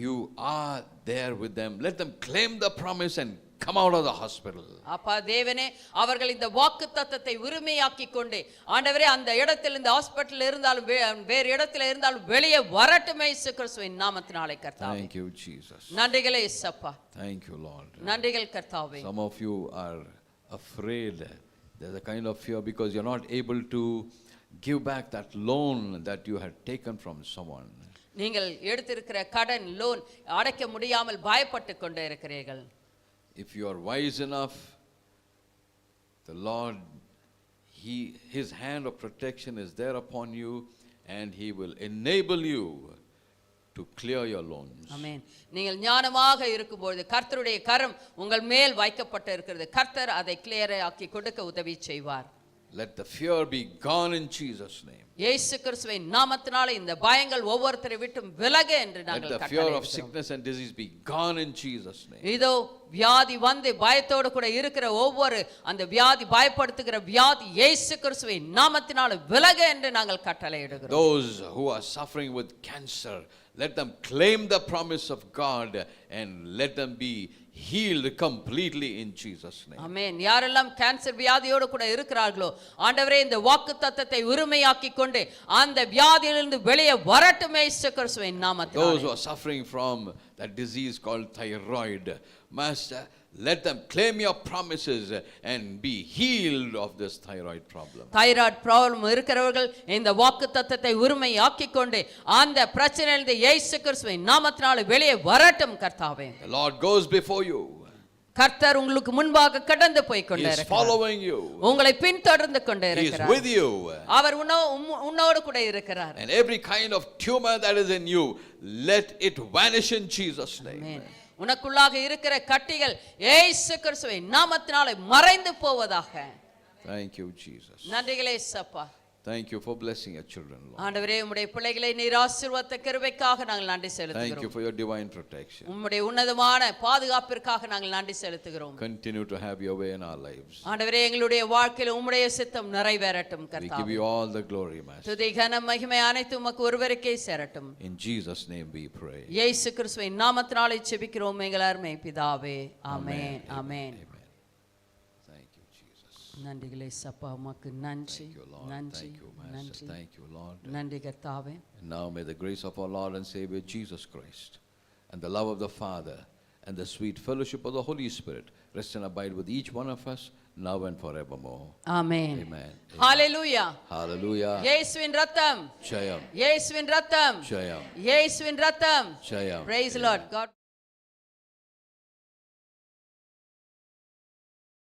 you are there with them. Let them claim the promise and come out of the hospital. அப்பா தேவனே அவர்கள் இந்த வாக்குத்தத்தத்தை உரிமையாக்கி கொண்டு ஆண்டவரே அந்த இடத்தில் இந்த ஹாஸ்பிடல்ல இருந்தாலும் வேறு இடத்துல இருந்தாலும் வெளியே வரட்டுமே இயேசு கிறிஸ்துவின் நாமத்தினாலே கர்த்தாவே. Thank you, Jesus. நன்றிகளே இயேசப்பா. Thank you, Lord. நன்றிகள் கர்த்தாவே. Some of you are afraid. There's a kind of fear because you're not able to give back that loan that you had taken from someone. நீங்கள் எடுத்திருக்கிற கடன் loan அடைக்க முடியாமல் பயப்பட்டு கொண்டே இருக்கிறீர்கள். If you are wise enough, the Lord, his hand of protection is there upon you, and he will enable you to clear your loans. ஆமென். நீங்கள் ஞானமாக இருக்கும்போது கர்த்தருடைய கரம் உங்கள் மேல் வைக்கப்பட்டு இருக்கிறது. கர்த்தர் அதை கிளியர் ஆக்கி கொடுக்க உதவி செய்வார். Let the fear be gone in Jesus' name. இயேசு கிறிஸ்துவின் நாமத்தினாலே இந்த பயங்கள் ஒவ்வொருத்தரை விட்டும் விலக என்று நாங்கள் Let the fear of கட்டளையிடுகிறோம். sickness and disease be gone in Jesus' name. இதோ வியாதி வந்து பயத்தோடு கூட இருக்கிற ஒவ்வொரு அந்த வியாதி பயப்படுத்துகிற வியாதி இயேசு கிறிஸ்துவின் நாமத்தினாலே விலக என்று நாங்கள் கட்டளையிடுகிறோம். Those who are suffering with cancer, let them claim the promise of God and let them be healed completely in Jesus' name. ஆமென். யாரெல்லாம் கேன்சர் வியாதியோடு கூட இருக்கிறார்களோ ஆண்டவரே இந்த வாக்குத்தத்தத்தை உரிமையாக்கி கொண்டு அந்த வியாதியிலிருந்து வெளியே வரட்டுமே இயேசு கிறிஸ்துவின் நாமத்தினாலே. Those who are suffering from that disease called thyroid, Master, let them claim your promises and be healed of this thyroid problem. Thyroid problem இருக்கிறவர்கள் இந்த வாக்குத்தத்தத்தை உரிமையாக்கிக் கொண்டு அந்த பிரச்சனையிலிருந்து இயேசு கிறிஸ்துவின் நாமத்தினாலே வெளியே வரட்டும் கர்த்தாவே. The Lord goes before you. கர்த்தர் உங்களுக்கு முன்பாக கடந்து போய் He is கொண்டிருக்கிறார். following you. உங்களை பின்தொடர்ந்து He is கொண்டிருக்கிறார். with you. அவர் உன்னோடு கூட இருக்கிறார். And every kind of tumor that is in you, let it vanish in Jesus' name. ஆமென். உனக்குள்ளாக இருக்கிற கட்டிகள் இயேசு கிறிஸ்துவின் நாமத்தினாலே மறைந்து போவதாக. Thank you, Jesus. நன்றிகளே இயேசப்பா. Thank you for blessing your children, Lord. ஆண்டவரே உம்முடைய பிள்ளைகளை நீர் ஆசீர்வதித்த கிருபைக்காக நாங்கள் நன்றி Thank you செலுத்துகிறோம். for your divine protection. உம்முடைய உன்னதமான பாதுகாப்பிற்காக நாங்கள் நன்றி செலுத்துகிறோம். Continue to have your way in our lives. ஆண்டவரே எங்களுடைய வாழ்க்கையில் உம்முடைய சித்தம் நிறைவேறட்டும் We give கர்த்தாவே. you all the glory, Master. துதி கன மகிமை அனைத்தும் உமக்கு ஒருவருக்கே சேரட்டும். In Jesus' name we pray. இயேசு கிறிஸ்துவின் நாமத்தினாலே ஜெபிக்கிறோம் எங்கள் அருமை பிதாவே. ஆமென். ஆமென். Amen. Thank you, Jesus. நன்றிகளே சப்பா உமக்கு நன்றி. Thank you, Lord. நன்றி. Thank you, Master. நன்றி. Thank you, Lord. நன்றி கர்த்தாவே. And now may the grace of our Lord and Savior Jesus Christ and the love of the Father and the sweet fellowship of the Holy Spirit rest and abide with each one of us now and forevermore. Amen. Amen. Hallelujah. Hallelujah. இயேசுவின் ரத்தம். Jayam. இயேசுவின் ரத்தம். Jayam. இயேசுவின் ரத்தம். Jayam. Praise the Lord. God